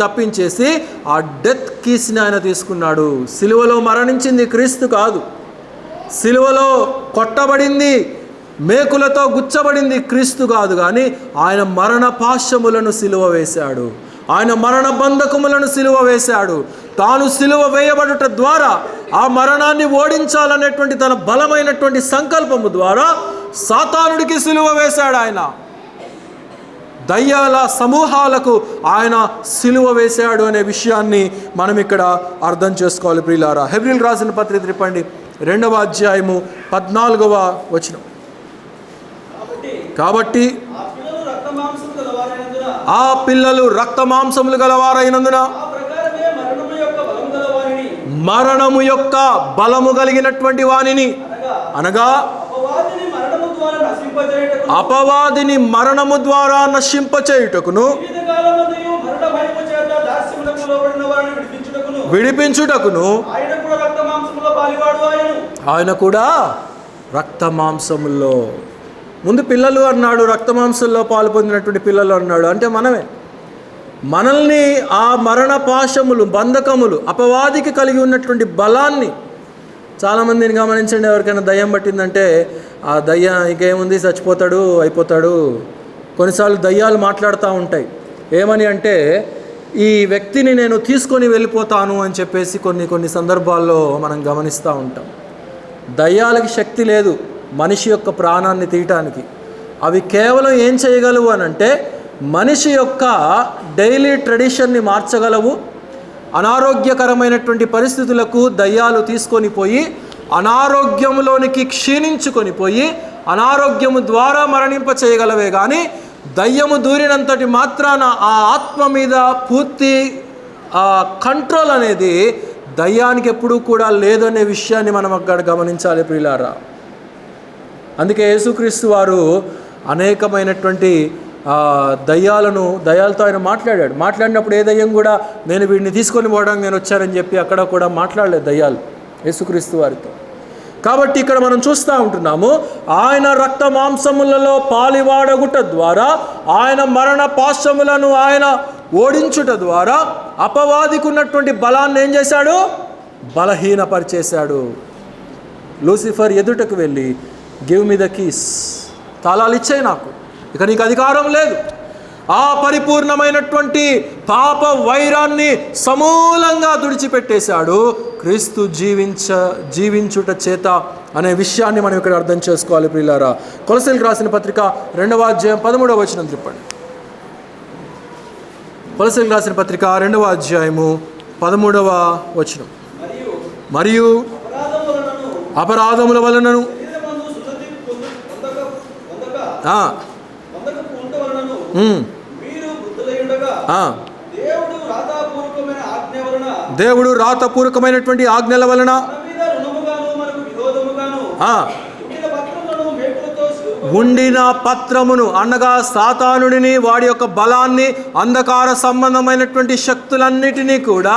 తప్పించేసి ఆ డెత్ కీస్ని ఆయన తీసుకున్నాడు. సిలువలో మరణించింది క్రీస్తు కాదు, సిలువలో కొట్టబడింది, మేకులతో గుచ్చబడింది క్రీస్తు కాదు, కానీ ఆయన మరణ పాశములను సిలువ వేశాడు, ఆయన మరణ బంధకములను సిలువ వేశాడు. తాను సిలువ వేయబడుట ద్వారా ఆ మరణాన్ని ఓడించాలనేటువంటి తన బలమైనటువంటి సంకల్పము ద్వారా సాతానుడికి సిలువ వేశాడు. ఆయన దయ్యాల సమూహాలకు ఆయన సిలువ వేశాడు అనే విషయాన్ని మనం ఇక్కడ అర్థం చేసుకోవాలి ప్రియులారా. హెబ్రీయులకు రాసిన పత్రిక తిప్పండి, 2వ అధ్యాయము 14వ వచనం. కాబట్టి ఆ పిల్లలు రక్త మాంసములు గలవారైనందున మరణము యొక్క బలము కలిగినటువంటి వానిని, అనగా అపవాదిని మరణము ద్వారా నశింపచేయుటకును విడిపించుటకును ఆయన కూడా రక్త మాంసముల్లో. ముందు పిల్లలు అన్నాడు, రక్త మాంసంలో పాలు పొందినటువంటి పిల్లలు అన్నాడు. అంటే మనల్ని ఆ మరణ పాశములు, బంధకములు, అపవాదికి కలిగి ఉన్నటువంటి బలాన్ని, చాలామందిని గమనించండి, ఎవరికైనా దయ్యం పట్టిందంటే ఆ దయ్యం ఇంకేముంది, చచ్చిపోతాడు, అయిపోతాడు. కొన్నిసార్లు దయ్యాలు మాట్లాడుతూ ఉంటాయి. ఏమని అంటే, ఈ వ్యక్తిని నేను తీసుకొని వెళ్ళిపోతాను అని చెప్పేసి కొన్ని సందర్భాల్లో మనం గమనిస్తూ ఉంటాం. దయ్యాలకి శక్తి లేదు మనిషి యొక్క ప్రాణాన్ని తీయటానికి. అవి కేవలం ఏం చేయగలవు అని అంటే, మనిషి యొక్క డైలీ ట్రెడిషన్ని మార్చగలవు. అనారోగ్యకరమైనటువంటి పరిస్థితులకు దయ్యాలు తీసుకొని పోయి అనారోగ్యంలోనికి క్షీణించుకొని పోయి అనారోగ్యము ద్వారా మరణింప చేయగలవే కానీ దయ్యము దూరినంతటి మాత్రాన ఆ ఆత్మ మీద పూర్తి కంట్రోల్ అనేది దయ్యానికి ఎప్పుడూ కూడా లేదనే విషయాన్ని మనం అక్కడ గమనించాలి ప్రియులారా. అందుకే యేసుక్రీస్తు వారు అనేకమైనటువంటి దయ్యాలతో ఆయన మాట్లాడినప్పుడు ఏ దయ్యం కూడా నేను వీడిని తీసుకొని పోవడానికి నేను వచ్చానని చెప్పి అక్కడ కూడా మాట్లాడలేదు దయ్యాలు యేసుక్రీస్తు వారితో. కాబట్టి ఇక్కడ మనం చూస్తూ ఉంటున్నాము, ఆయన రక్త మాంసములలో పాలివాడగుట ద్వారా, ఆయన మరణ పాశములను ఆయన ఓడించుట ద్వారా అపవాదికి ఉన్నటువంటి బలాన్ని ఏం చేశాడు? బలహీనపరిచేశాడు. లూసిఫర్ ఎదుటకు వెళ్ళి, గివ్ మీ ద కీస్, తాళాలు ఇచ్చేయి నాకు, ఇక నీకు అధికారం లేదు. ఆ పరిపూర్ణమైనటువంటి పాప వైరాన్ని సమూలంగా తుడిచిపెట్టేశాడు క్రీస్తు జీవించుట చేత అనే విషయాన్ని మనం ఇక్కడ అర్థం చేసుకోవాలి ప్రియులారా. కొలసీలకు రాసిన పత్రిక 2వ అధ్యాయం 13వ వచనం తిప్పండి. కొలసీలకు రాసిన పత్రిక 2వ అధ్యాయము 13వ వచనం. మరియు అపరాధముల వలనను దేవుడు రాతపూర్వకమైనటువంటి ఆజ్ఞల వలన ఉండిన పత్రమును, అనగా సాతానుడిని, వాడి యొక్క బలాన్ని, అంధకార సంబంధమైనటువంటి శక్తులన్నిటినీ కూడా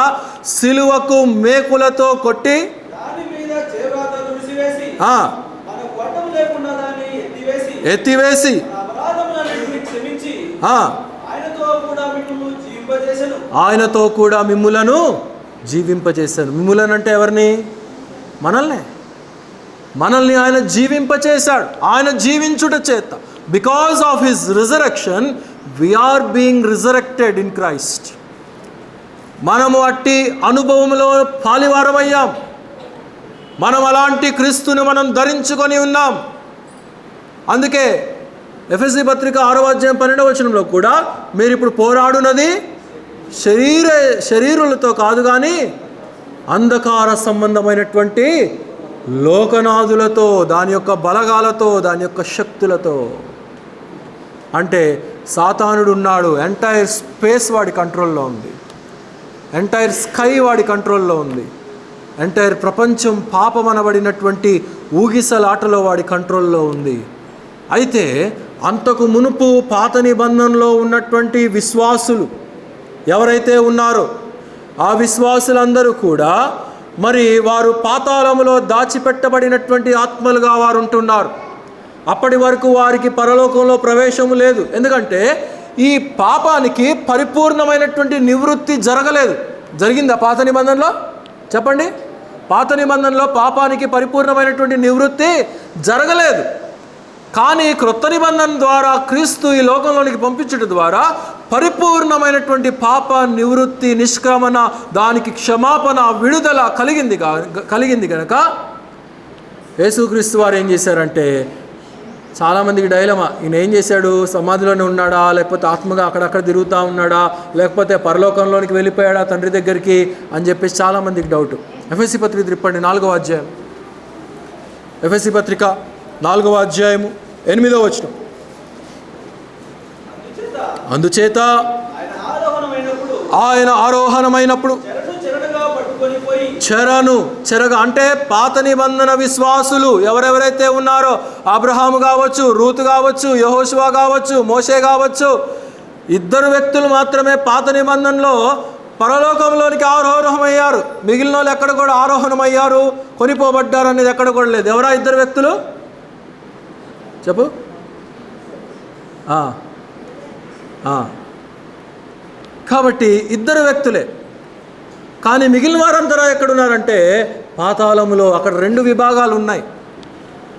సిలువకు మేకులతో కొట్టి ఎత్తివేసి ఆయనతో కూడా మిమ్ములను జీవింపజేశాను. మిమ్ములను అంటే ఎవరిని? మనల్ని ఆయన జీవింపచేశాడు. ఆయన జీవించుట చేత, because of his resurrection we are being resurrected in Christ. మనము అట్టి అనుభవంలో పాలివారమయ్యాం. మనం అలాంటి క్రీస్తుని మనం ధరించుకొని ఉన్నాం. అందుకే ఎఫెసీ పత్రిక 6వ అధ్యాయం 12వ వచనంలో కూడా, మీరు ఇప్పుడు పోరాడునది శరీరులతో కాదు కానీ అంధకార సంబంధమైనటువంటి లోకనాథులతో, దాని యొక్క బలగాలతో, దాని యొక్క శక్తులతో. అంటే సాతానుడు ఉన్నాడు, ఎంటైర్ స్పేస్ వాడి కంట్రోల్లో ఉంది, ఎంటైర్ స్కై వాడి కంట్రోల్లో ఉంది, ఎంటైర్ ప్రపంచం పాపమనబడినటువంటి ఊగిసలాటలో వాడి కంట్రోల్లో ఉంది. అయితే అంతకు మునుపు పాత నిబంధనలో ఉన్నటువంటి విశ్వాసులు ఎవరైతే ఉన్నారో ఆ విశ్వాసులందరూ కూడా మరి వారు పాతాళములో దాచిపెట్టబడినటువంటి ఆత్మలుగా వారు ఉంటున్నారు. అప్పటి వరకు వారికి పరలోకంలో ప్రవేశము లేదు. ఎందుకంటే ఈ పాపానికి పరిపూర్ణమైనటువంటి నివృత్తి జరగలేదు. జరిగిందా పాత నిబంధనలో? చెప్పండి. పాత నిబంధనలో పాపానికి పరిపూర్ణమైనటువంటి నివృత్తి జరగలేదు. కానీ క్రొత్త నిబంధన ద్వారా క్రీస్తు ఈ లోకంలోనికి పంపించడం ద్వారా పరిపూర్ణమైనటువంటి పాప నివృత్తి, నిష్క్రమణ, దానికి క్షమాపణ, విడుదల కలిగింది కనుక యేసుక్రీస్తు వారు ఏం చేశారంటే, చాలామందికి డైలమా, ఈయన ఏం చేశాడు? సమాధిలోనే ఉన్నాడా, లేకపోతే ఆత్మగా అక్కడక్కడ తిరుగుతూ ఉన్నాడా, లేకపోతే పరలోకంలోనికి వెళ్ళిపోయాడా తండ్రి దగ్గరికి అని చెప్పేసి చాలామందికి డౌట్. ఎఫెసీ పత్రిక తిప్పండి, 4వ అధ్యాయం. ఎఫెసీ పత్రిక 4వ అధ్యాయము 8వ వచనం. అందుచేత ఆయన ఆరోహణమైనప్పుడు చెరగా అంటే పాత నిబంధన విశ్వాసులు ఎవరెవరైతే ఉన్నారో, అబ్రహాము కావచ్చు, రూతు కావచ్చు, యెహోషువ కావచ్చు, మోషే కావచ్చు, 2 వ్యక్తులు మాత్రమే పాత నిబంధనలో పరలోకంలోనికి ఆరోహణమయ్యారు. మిగిలిన వాళ్ళు ఎక్కడ కూడా ఆరోహణమయ్యారు, కొనిపోబడ్డారు అనేది ఎక్కడ కూడా లేదు. ఎవరా 2 వ్యక్తులు? చెప్పు. కాబట్టి 2 వ్యక్తులే. కానీ మిగిలిన వారందరూ ఎక్కడున్నారంటే పాతాళములో. అక్కడ 2 విభాగాలు ఉన్నాయి.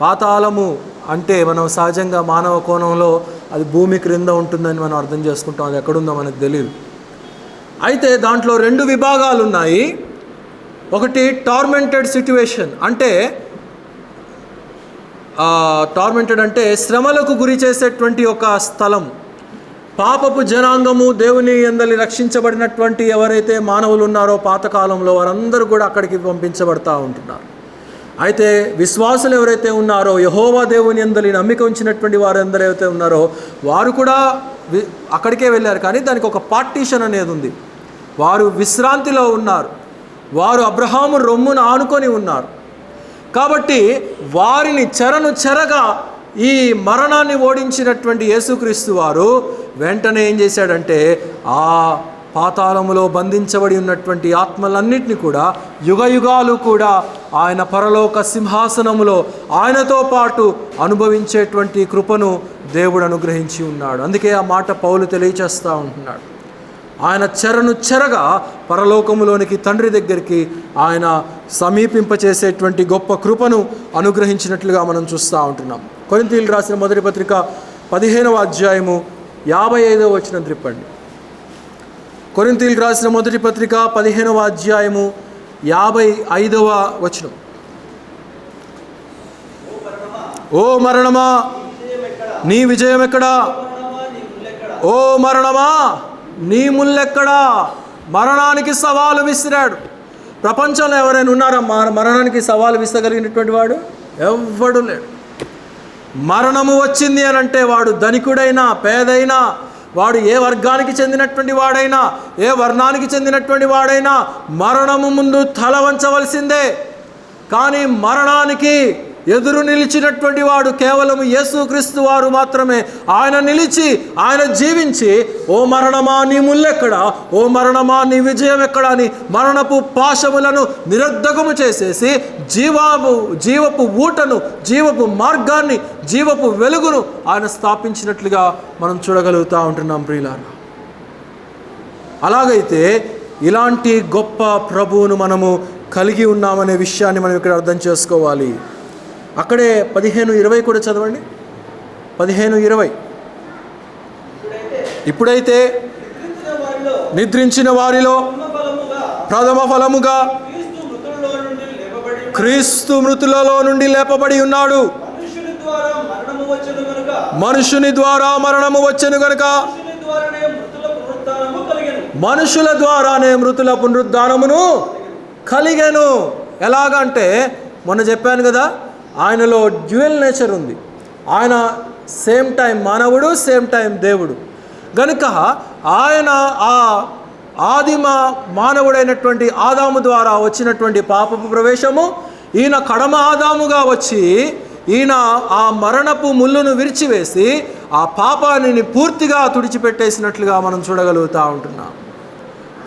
పాతాళము అంటే మనం సహజంగా మానవ కోణంలో అది భూమి క్రింద ఉంటుందని మనం అర్థం చేసుకుంటాం. అది ఎక్కడుందో మనకు తెలియదు. అయితే దాంట్లో 2 విభాగాలు ఉన్నాయి. ఒకటి టార్మెంటెడ్ సిట్యువేషన్, అంటే టార్మెంటెడ్ అంటే శ్రమలకు గురి చేసేటువంటి ఒక స్థలం. పాపపు జనాంగము, దేవుని యందలి రక్షించబడినటువంటి ఎవరైతే మానవులు ఉన్నారో పాతకాలంలో, వారందరూ కూడా అక్కడికి పంపించబడతా ఉంటున్నారు. అయితే విశ్వాసులు ఎవరైతే ఉన్నారో, యెహోవా దేవుని యందలి నమ్మిక ఉంచినటువంటి వారందరూ ఎవరైతే ఉన్నారో వారు కూడా అక్కడికే వెళ్ళారు. కానీ దానికి ఒక పార్టీషన్ అనేది ఉంది. వారు విశ్రాంతిలో ఉన్నారు. వారు అబ్రహాము రొమ్మును ఆనుకొని ఉన్నారు. కాబట్టి వారిని చెరగా ఈ మరణాన్ని ఓడించినటువంటి యేసుక్రీస్తు వారు వెంటనే ఏం చేశాడంటే, ఆ పాతాళములో బంధించబడి ఉన్నటువంటి ఆత్మలన్నింటినీ కూడా యుగయుగాలు కూడా ఆయన పరలోక సింహాసనములో ఆయనతో పాటు అనుభవించేటువంటి కృపను దేవుడు అనుగ్రహించి ఉన్నాడు. అందుకే ఆ మాట పౌలు తెలియచేస్తూ ఉంటున్నాడు. ఆయన చెరగా పరలోకములోనికి తండ్రి దగ్గరికి ఆయన సమీపింపచేసేటువంటి గొప్ప కృపను అనుగ్రహించినట్లుగా మనం చూస్తూ ఉంటున్నాం. కొరింథీయులకు రాసిన మొదటి పత్రిక 15వ అధ్యాయము 55వ వచనం త్రిప్పండి. కొరింథీయులకు రాసిన మొదటి పత్రిక 15వ అధ్యాయము 55వ వచనం. ఓ మరణమా నీ విజయం ఎక్కడా? ఓ మరణమా నీ ముల్లెక్కడా? మరణానికి సవాలు విసిరాడు. ప్రపంచంలో ఎవరైనా ఉన్నారా మరణానికి సవాలు విసగలిగినటువంటి వాడు? ఎవ్వడు లేడు. మరణము వచ్చింది అని అంటే వాడు ధనికుడైనా పేదైనా, వాడు ఏ వర్గానికి చెందినటువంటి వాడైనా, ఏ వర్ణానికి చెందినటువంటి వాడైనా మరణము ముందు తల వంచవలసిందే. కానీ మరణానికి ఎదురు నిలిచినటువంటి వాడు కేవలం యేసుక్రీస్తు వారు మాత్రమే. ఆయన నిలిచి, ఆయన జీవించి, ఓ మరణమా నీ ముల్లెక్కడా, ఓ మరణమా నీ విజయం ఎక్కడా అని మరణపు పాశములను నిరర్ధకము చేసేసి జీవపు ఊటను, జీవపు మార్గాన్ని, జీవపు వెలుగును ఆయన స్థాపించినట్లుగా మనం చూడగలుగుతూ ఉంటున్నాం ప్రియులారా. అలాగైతే ఇలాంటి గొప్ప ప్రభువును మనము కలిగి ఉన్నామనే విషయాన్ని మనం ఇక్కడ అర్థం చేసుకోవాలి. అక్కడే 15:20 కూడా చదవండి. 15:20. ఇప్పుడైతే నిద్రించిన వారిలో ప్రథమ ఫలముగా క్రీస్తు మృతులలో నుండి లేపబడి ఉన్నాడు. మనుషుని ద్వారా మరణము వచ్చెను గనుక మనుషుల ద్వారానే మృతుల పునరుద్ధానమును కలిగెను. ఎలాగంటే మొన్న చెప్పాను కదా, ఆయనలో డ్యూయల్ నేచర్ ఉంది. ఆయన సేమ్ టైం మానవుడు, సేమ్ టైం దేవుడు. గనుక ఆయన ఆ ఆదిమ మానవుడైనటువంటి ఆదాము ద్వారా వచ్చినటువంటి పాపపు ప్రవేశము, ఈయన కడమ ఆదాముగా వచ్చి ఈయన ఆ మరణపు ముళ్ళును విరిచివేసి ఆ పాపాన్ని పూర్తిగా తుడిచిపెట్టేసినట్లుగా మనం చూడగలుగుతూ ఉంటున్నాం.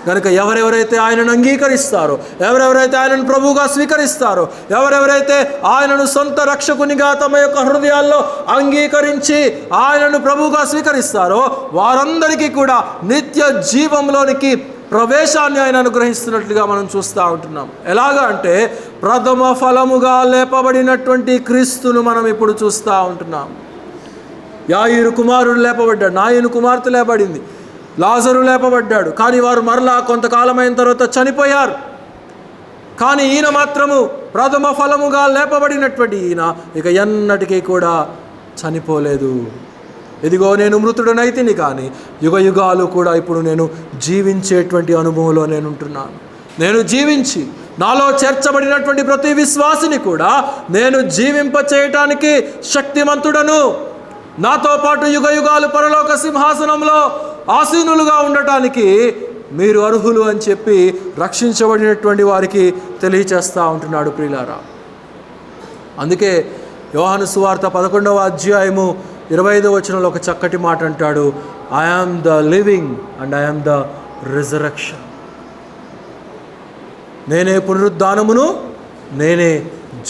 కనుక ఎవరెవరైతే ఆయనను అంగీకరిస్తారో, ఎవరెవరైతే ఆయనను ప్రభువుగా స్వీకరిస్తారో, ఎవరెవరైతే ఆయనను సొంత రక్షకునిగా తమ యొక్క హృదయాల్లో అంగీకరించి ఆయనను ప్రభువుగా స్వీకరిస్తారో వారందరికీ కూడా నిత్య జీవంలోనికి ప్రవేశాన్ని ఆయన అనుగ్రహిస్తున్నట్లుగా మనం చూస్తూ ఉంటున్నాం. ఎలాగా అంటే ప్రథమ ఫలముగా లేపబడినటువంటి క్రీస్తును మనం ఇప్పుడు చూస్తూ ఉంటున్నాం. యాయిరు కుమారుడు లేపబడ్డాడు, నాయను కుమార్తె లేపబడింది, లాజరు లేపబడ్డాడు. కానీ వారు మరలా కొంతకాలం అయిన తర్వాత చనిపోయారు. కానీ ఈయన మాత్రము ప్రథమ ఫలముగా లేపబడినటువంటి ఈయన ఇక ఎన్నటికీ కూడా చనిపోలేదు. ఇదిగో నేను మృతుడనైతిని కానీ యుగ యుగాలు కూడా ఇప్పుడు నేను జీవించేటువంటి అనుభవంలో నేను ఉంటున్నాను. నేను జీవించి నాలో చేర్చబడినటువంటి ప్రతి విశ్వాసిని కూడా నేను జీవింపచేయటానికి శక్తిమంతుడను. నాతో పాటు యుగ యుగాలు పరలోక సింహాసనంలో ఆసీనులుగా ఉండటానికి మీరు అర్హులు అని చెప్పి రక్షించబడినటువంటి వారికి తెలియచేస్తూ ఉంటున్నాడు ప్రియులారా. అందుకే యోహాను సువార్త 11వ అధ్యాయము 25వ వచనంలో ఒక చక్కటి మాట అంటాడు, I am the living and I am the resurrection. నేనే పునరుద్ధానమును, నేనే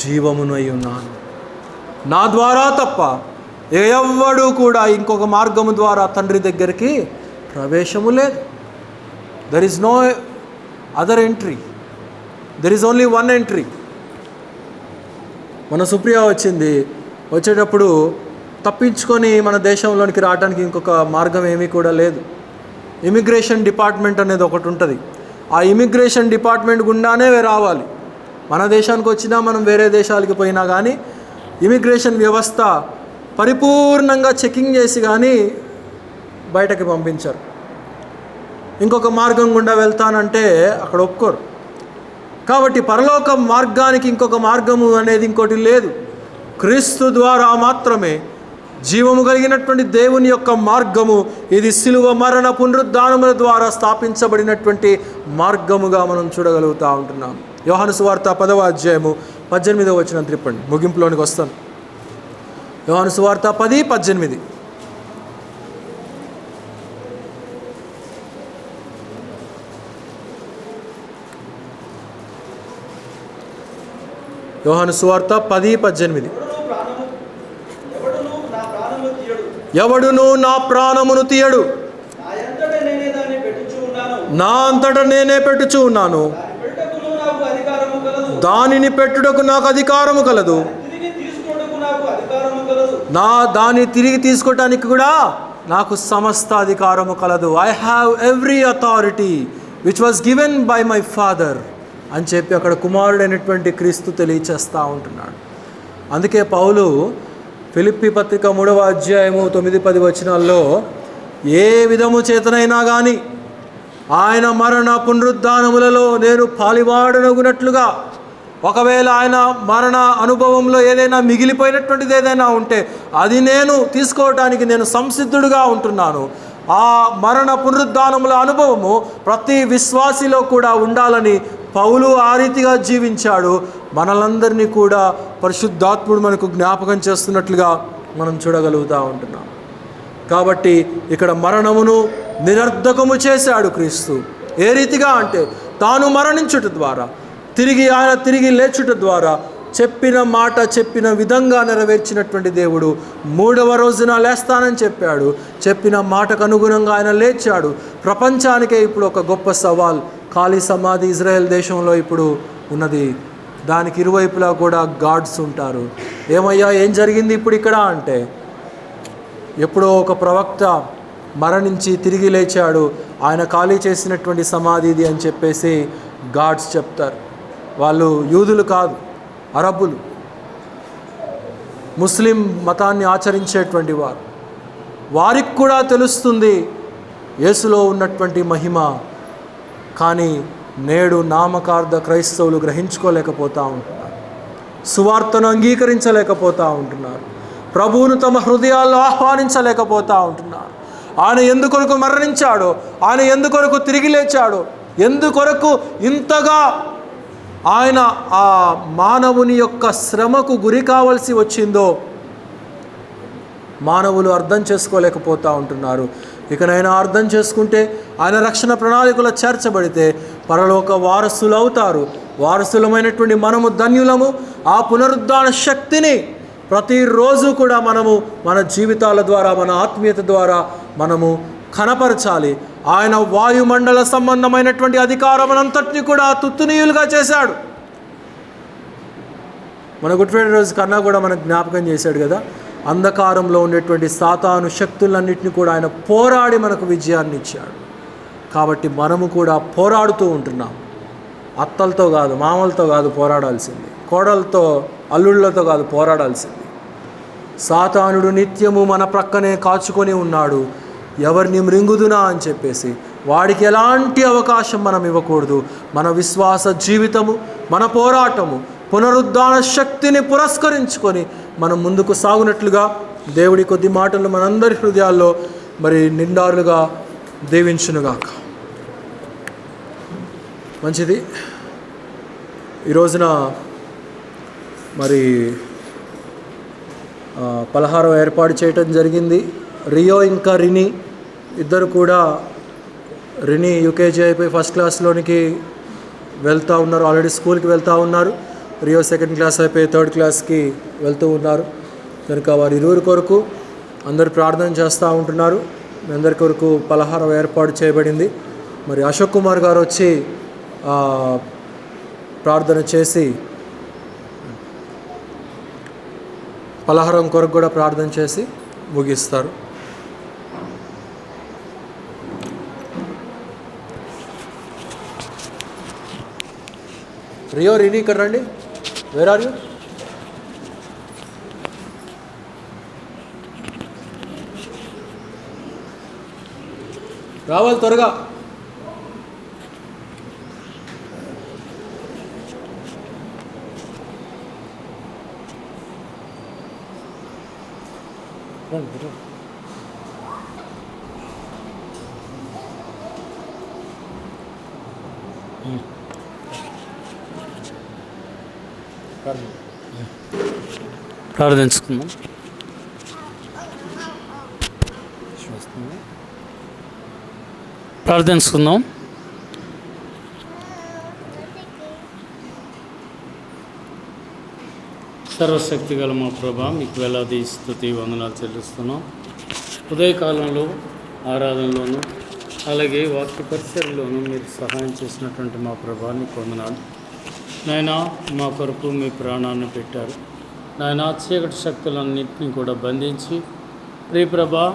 జీవమును అయి ఉన్నాను. నా ద్వారా తప్ప ఎవ్వడు కూడా ఇంకొక మార్గము ద్వారా తండ్రి దగ్గరికి ప్రవేశము లేదు. There is no other entry, there is only one entry. మన సుప్రియ వచ్చేటప్పుడు తప్పించుకొని మన దేశంలోనికి రావడానికి ఇంకొక మార్గం ఏమీ కూడా లేదు. ఇమిగ్రేషన్ డిపార్ట్మెంట్ అనేది ఒకటి ఉంటుంది. ఆ ఇమిగ్రేషన్ డిపార్ట్మెంట్ గుండానే రావాలి. మన దేశానికి వచ్చినా మనం వేరే దేశాలకి పోయినా కానీ ఇమిగ్రేషన్ వ్యవస్థ పరిపూర్ణంగా చెకింగ్ చేసి కానీ బయటకి పంపించారు. ఇంకొక మార్గం గుండా వెళ్తానంటే అక్కడ ఒప్పుకోరు. కాబట్టి పరలోక మార్గానికి ఇంకొక మార్గము అనేది ఇంకోటి లేదు. క్రీస్తు ద్వారా మాత్రమే జీవము కలిగినటువంటి దేవుని యొక్క మార్గము ఇది సిలువ మరణ పునరుద్ధానముల ద్వారా స్థాపించబడినటువంటి మార్గముగా మనం చూడగలుగుతూ ఉంటున్నాం. యోహాను సువార్త 10వ అధ్యాయము 18వ వచనం త్రిప్పండి, ముగింపులోనికి వస్తాను. యోహాను సువార్త 10:18. యోహాను సువార్త 10:18. ఎవడును నా ప్రాణమును తీయడు, నా అంతట నేనే పెట్టుచూ ఉన్నాను, దానిని పెట్టుటకు నాకు అధికారము కలదు, నా దాన్ని తిరిగి తీసుకోవటానికి కూడా నాకు సమస్త అధికారము కలదు. I have every authority which was given by my father అని చెప్పి అక్కడ కుమారుడైనటువంటి క్రీస్తు తెలియచేస్తూ ఉంటున్నాడు. అందుకే పౌలు ఫిలిప్పీ పత్రిక 3వ అధ్యాయము 9-10 వచనాల్లో ఏ విధము చేతనైనా కానీ ఆయన మరణ పునరుద్ధానములలో నేను పాలివాడనగునట్లుగా, ఒకవేళ ఆయన మరణ అనుభవంలో ఏదైనా మిగిలిపోయినటువంటిది ఏదైనా ఉంటే అది నేను తీసుకోవటానికి నేను సంసిద్ధుడుగా ఉంటున్నాను. ఆ మరణ పునరుద్ధానముల అనుభవము ప్రతి విశ్వాసిలో కూడా ఉండాలని పౌలు ఆ రీతిగా జీవించాడు. మనలందరినీ కూడా పరిశుద్ధాత్ముడు మనకు జ్ఞాపకం చేస్తున్నట్లుగా మనం చూడగలుగుతూ ఉంటున్నాం. కాబట్టి ఇక్కడ మరణమును నిరర్ధకము చేశాడు క్రీస్తు. ఏ రీతిగా అంటే తాను మరణించుట ద్వారా ఆయన తిరిగి లేచుట ద్వారా చెప్పిన మాట చెప్పిన విధంగా నెరవేర్చినటువంటి దేవుడు 3వ రోజున లేస్తానని చెప్పాడు. చెప్పిన మాటకు అనుగుణంగా ఆయన లేచాడు. ప్రపంచానికే ఇప్పుడు ఒక గొప్ప సవాల్, ఖాళీ సమాధి ఇజ్రాయెల్ దేశంలో ఇప్పుడు ఉన్నది. దానికి ఇరువైపులా కూడా గార్డ్స్ ఉంటారు. ఏమయ్యా ఏం జరిగింది ఇప్పుడు ఇక్కడ అంటే, ఎప్పుడో ఒక ప్రవక్త మరణించి తిరిగి లేచాడు, ఆయన ఖాళీ చేసినటువంటి సమాధి ఇది అని చెప్పేసి గార్డ్స్ చెప్తారు. వాళ్ళు యూదులు కాదు, అరబ్బులు, ముస్లిం మతాన్ని ఆచరించేటువంటి వారు. వారికి కూడా తెలుస్తుంది యేసులో ఉన్నటువంటి మహిమ. కానీ నేడు నామకార్థ క్రైస్తవులు గ్రహించుకోలేకపోతూ ఉంటున్నారు, సువార్తను అంగీకరించలేకపోతూ ఉంటున్నారు, ప్రభువును తమ హృదయాల్లో ఆహ్వానించలేకపోతూ ఉంటున్నారు. ఆయన ఎందుకొరకు మరణించాడో, ఆయన ఎందుకొరకు తిరిగి లేచాడో, ఎందుకొరకు ఇంతగా ఆయన ఆ మానవుని యొక్క శ్రమకు గురి కావాల్సి వచ్చిందో మానవులు అర్థం చేసుకోలేకపోతూ ఉంటున్నారు. ఇకనైనా అర్థం చేసుకుంటే ఆయన రక్షణ ప్రణాళికలో చేర్చబడితే పరలోక వారసులు అవుతారు. వారసులమైనటువంటి మనము ధన్యులము. ఆ పునరుద్ధాన శక్తిని ప్రతిరోజు కూడా మనము మన జీవితాల ద్వారా, మన ఆత్మీయత ద్వారా మనము కనపరచాలి. ఆయన వాయుమండల సంబంధమైనటువంటి అధికారమునంతటిని కూడా తుత్తునీయులుగా చేశాడు. మన గుడ్ ఫ్రైడే రోజు కన్నా కూడా మనకు జ్ఞాపకం చేశాడు కదా, అంధకారంలో ఉండేటువంటి సాతాను శక్తులన్నింటినీ కూడా ఆయన పోరాడి మనకు విజయాన్ని ఇచ్చాడు. కాబట్టి మనము కూడా పోరాడుతూ ఉంటున్నాం. అత్తలతో కాదు, మామలతో కాదు పోరాడాల్సింది, కోడలతో అల్లుళ్ళతో కాదు పోరాడాల్సింది. సాతానుడు నిత్యము మన ప్రక్కనే కాచుకొని ఉన్నాడు, ఎవరిని మృంగుదునా అని చెప్పేసి. వాడికి ఎలాంటి అవకాశం మనం ఇవ్వకూడదు. మన విశ్వాస జీవితము, మన పోరాటము పునరుద్ధాన శక్తిని పురస్కరించుకొని మనం ముందుకు సాగునట్లుగా దేవుడి కొద్ది మాటలు మనందరి హృదయాల్లో మరి నిండారులుగా దీవించునుగాక. మంచిది. ఈ రోజున మరి పలహారం ఏర్పాటు చేయటం జరిగింది. రియో ఇంకా రిని ఇద్దరు కూడా, రిని యూకేజీ అయిపోయి ఫస్ట్ క్లాస్లోనికి వెళ్తూ ఉన్నారు, ఆల్రెడీ స్కూల్కి వెళ్తూ ఉన్నారు. రియో సెకండ్ క్లాస్ అయిపోయి థర్డ్ క్లాస్కి వెళ్తూ ఉన్నారు. కనుక వారి ఇరువురి కొరకు అందరు ప్రార్థన చేస్తూ ఉంటున్నారు. మీ అందరి కొరకు పలహారం ఏర్పాటు చేయబడింది. మరి అశోక్ కుమార్ గారు వచ్చి ప్రార్థన చేసి పలహారం కొరకు కూడా ప్రార్థన చేసి ముగిస్తారు. రియో, రిని ఇక్కడ రండి. Where are you? రావాలి త్వరగా. ప్రార్థించుకుందాం. ప్రార్థించుకుందాం. సర్వశక్తి గల మా ప్రభా, మీకు వేలాది స్తుతి వందనాలు చెల్లిస్తున్నాం. ఉదయకాలంలో ఆరాధనలోను అలాగే వాక్య పరిచర్లోనూ మీరు సహాయం చేసినటువంటి మా ప్రభా నీకు వందనాలు. నాయనా, మా కొరకు మీ ప్రాణాన్ని పెట్టారు. నాయనా, చీకటి శక్తులన్నింటినీ కూడా బంధించి ప్రియప్రభా,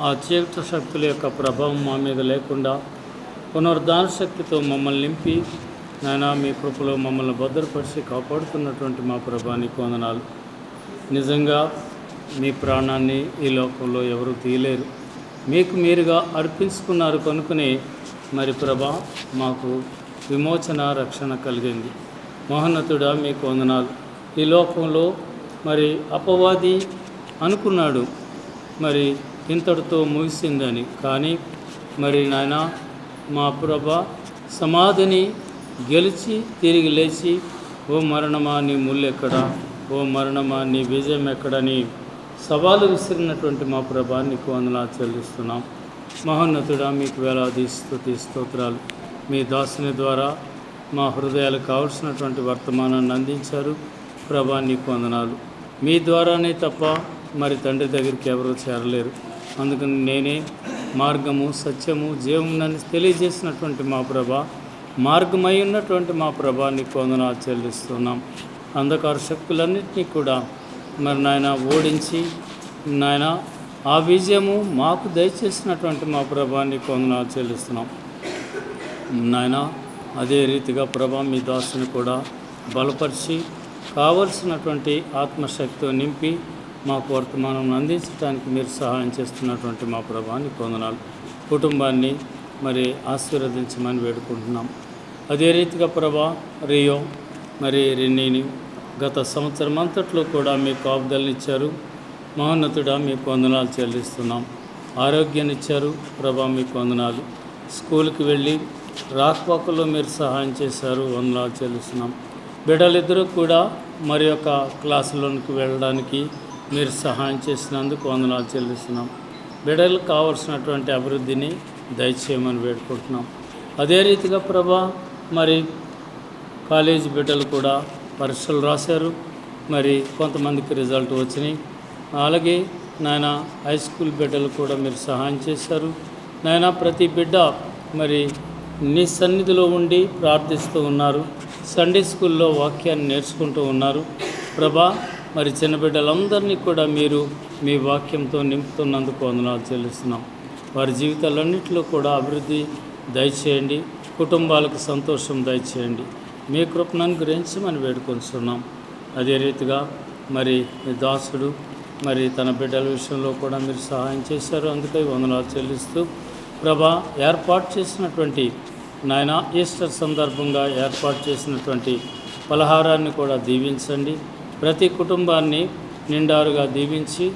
ఆ చీకటి శక్తుల యొక్క ప్రభావం మా మీద లేకుండా పునరుద్ధాన శక్తితో మమ్మల్ని నింపి నాయనా మీ కృపలో మమ్మల్ని భద్రపరిచి కాపాడుతున్నటువంటి మా ప్రభా నీకు వందనాలు. నిజంగా మీ ప్రాణాన్ని ఈ లోకంలో ఎవరు తీయలేరు. మీకు మీరుగా అర్పించుకున్నారు కనుకనే మరి ప్రభా మాకు విమోచన రక్షణ కలిగింది. మహోన్నతుడా మీకు వందనాలు. ఈ లోకంలో మరి అపవాది అనుకున్నాడు మరి ఇంతటితో ముగిసిందని, కానీ మరి నాయన మా ప్రభా సమాధిని గెలిచి తిరిగి లేచి, ఓ మరణమా నీ ముల్లెక్కడా, ఓ మరణమా నీ విజయం ఎక్కడని సవాలు విసిరినటువంటి మా ప్రభా నీకు వందనాలు చెల్లిస్తున్నాం. మహోన్నతుడా మీకు వేలాది స్తుతి స్తోత్రాలు. మీ దాసుని ద్వారా మా హృదయాలకు కావలసినటువంటి వర్తమానాన్ని అందించారు ప్రభా నీకు వందనాలు. మీ ద్వారానే తప్ప మరి తండ్రి దగ్గరికి ఎవరూ చేరలేరు. అందుకని నేనే మార్గము సత్యము జీవమునని తెలియజేసినటువంటి మా ప్రభా, మార్గమై ఉన్నటువంటి మా ప్రభా నీకు వందనాలు చెల్లిస్తున్నాం. అంధకార శక్తులన్నింటినీ కూడా మరి నాయన ఓడించి నాయన ఆ విజయము మాకు దయచేసినటువంటి మా ప్రభా నీకు వందనాలు చెల్లిస్తున్నాం. నాయన అదే రీతిగా ప్రభా మీ దాసుని కూడా బలపరిచి కావలసినటువంటి ఆత్మశక్తితో నింపి మాకు వర్తమానం అందించడానికి మీరు సహాయం చేస్తున్నటువంటి మా ప్రభా నీకు వందనాలు. కుటుంబాన్ని మరి ఆశీర్వదించమని వేడుకుంటున్నాం. అదే రీతిగా ప్రభా రియో మరి రిన్నీని గత సంవత్సరం అంతట్లో కూడా మీకు కాపుదలనిచ్చారు. మహోన్నతుడా మీకు వందనాలు చెల్లిస్తున్నాం. ఆరోగ్యాన్ని ఇచ్చారు ప్రభా మీకు వందనాలు. స్కూల్కి వెళ్ళి రాకపోకలో మీరు సహాయం చేశారు, వందనాలు చెల్లిస్తున్నాం. బిడ్డలిద్దరూ కూడా మరి యొక్క క్లాసులోనికి వెళ్ళడానికి మీరు సహాయం చేసినందుకు వందనాలు చెల్లిస్తున్నాం. బిడ్డలకు కావలసినటువంటి అభివృద్ధిని దయచేయమని వేడుకుంటున్నాం. అదే రీతిగా ప్రభా మరి కాలేజీ బిడ్డలు కూడా పరీక్షలు రాశారు, మరి కొంతమందికి రిజల్ట్ వచ్చినాయి. అలాగే నాయన హై స్కూల్ బిడ్డలు కూడా మీరు సహాయం చేశారు. నాయన ప్రతి బిడ్డ మరి నీ సన్నిధిలో ఉండి ప్రార్థిస్తూ ఉన్నారు, సండే స్కూల్లో వాక్యాన్ని నేర్చుకుంటూ ఉన్నారు. ప్రభా మరి చిన్న బిడ్డలందరినీ కూడా మీరు మీ వాక్యంతో నింపుతున్నందుకు వందనాలు చెల్లిస్తున్నాం. వారి జీవితాలన్నింటిలో కూడా అభివృద్ధి దయచేయండి, కుటుంబాలకు సంతోషం దయచేయండి. మీ కృపను అనుగ్రహించమని వేడుకొంటున్నాం. అదే రీతిగా మరి మీ దాసుడు మరి తన బిడ్డల విషయంలో కూడా మీరు సహాయం చేశారు, అందుకై వందనాలు చెల్లిస్తూ ప్రభా ఏర్పాటు చేసినటువంటి నాయన ఈస్టర్ సందర్భంగా ఏర్పాటు చేసినటువంటి పలహారాన్ని కూడా దీవించండి. ప్రతి కుటుంబాన్ని నిండారుగా దీవించి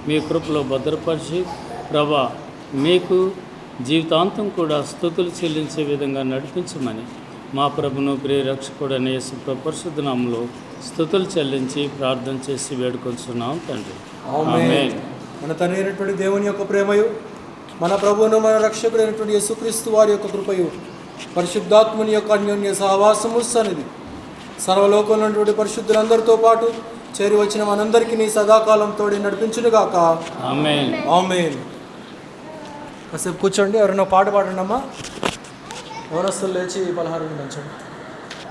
మీ కృపలో భద్రపరిచి ప్రభా మీకు జీవితాంతం కూడా స్తుతులు చెల్లించే విధంగా నడిపించమని మా ప్రభును ప్రియ రక్షకుడైన యేసు పరిశుద్ధ నామములో స్తుతులు చెల్లించి ప్రార్థన చేసి వేడుకొంచున్నాం తండ్రి. ఆమేన్. మన తండ్రి అయినటువంటి దేవుని యొక్క ప్రేమయు, మన ప్రభువును మన రక్షకుడైనటువంటి యేసుక్రీస్తు వారి యొక్క కృపయు, పరిశుద్ధాత్ముని యొక్క అన్యోన్య సహవాసము సన్నిధి సర్వలోకంలో ఉన్నటువంటి పరిశుద్ధులందరితో పాటు చేరి వచ్చిన మనందరికీ నీ సదాకాలం తోడి నడిపించునుగాక. ఆమేన్. ఆమేన్. కాసేపు కూర్చోండి, ఎవరైనా పాట పాడండి అమ్మా. ఎవరస్తులు లేచి పలహారం దంచండి.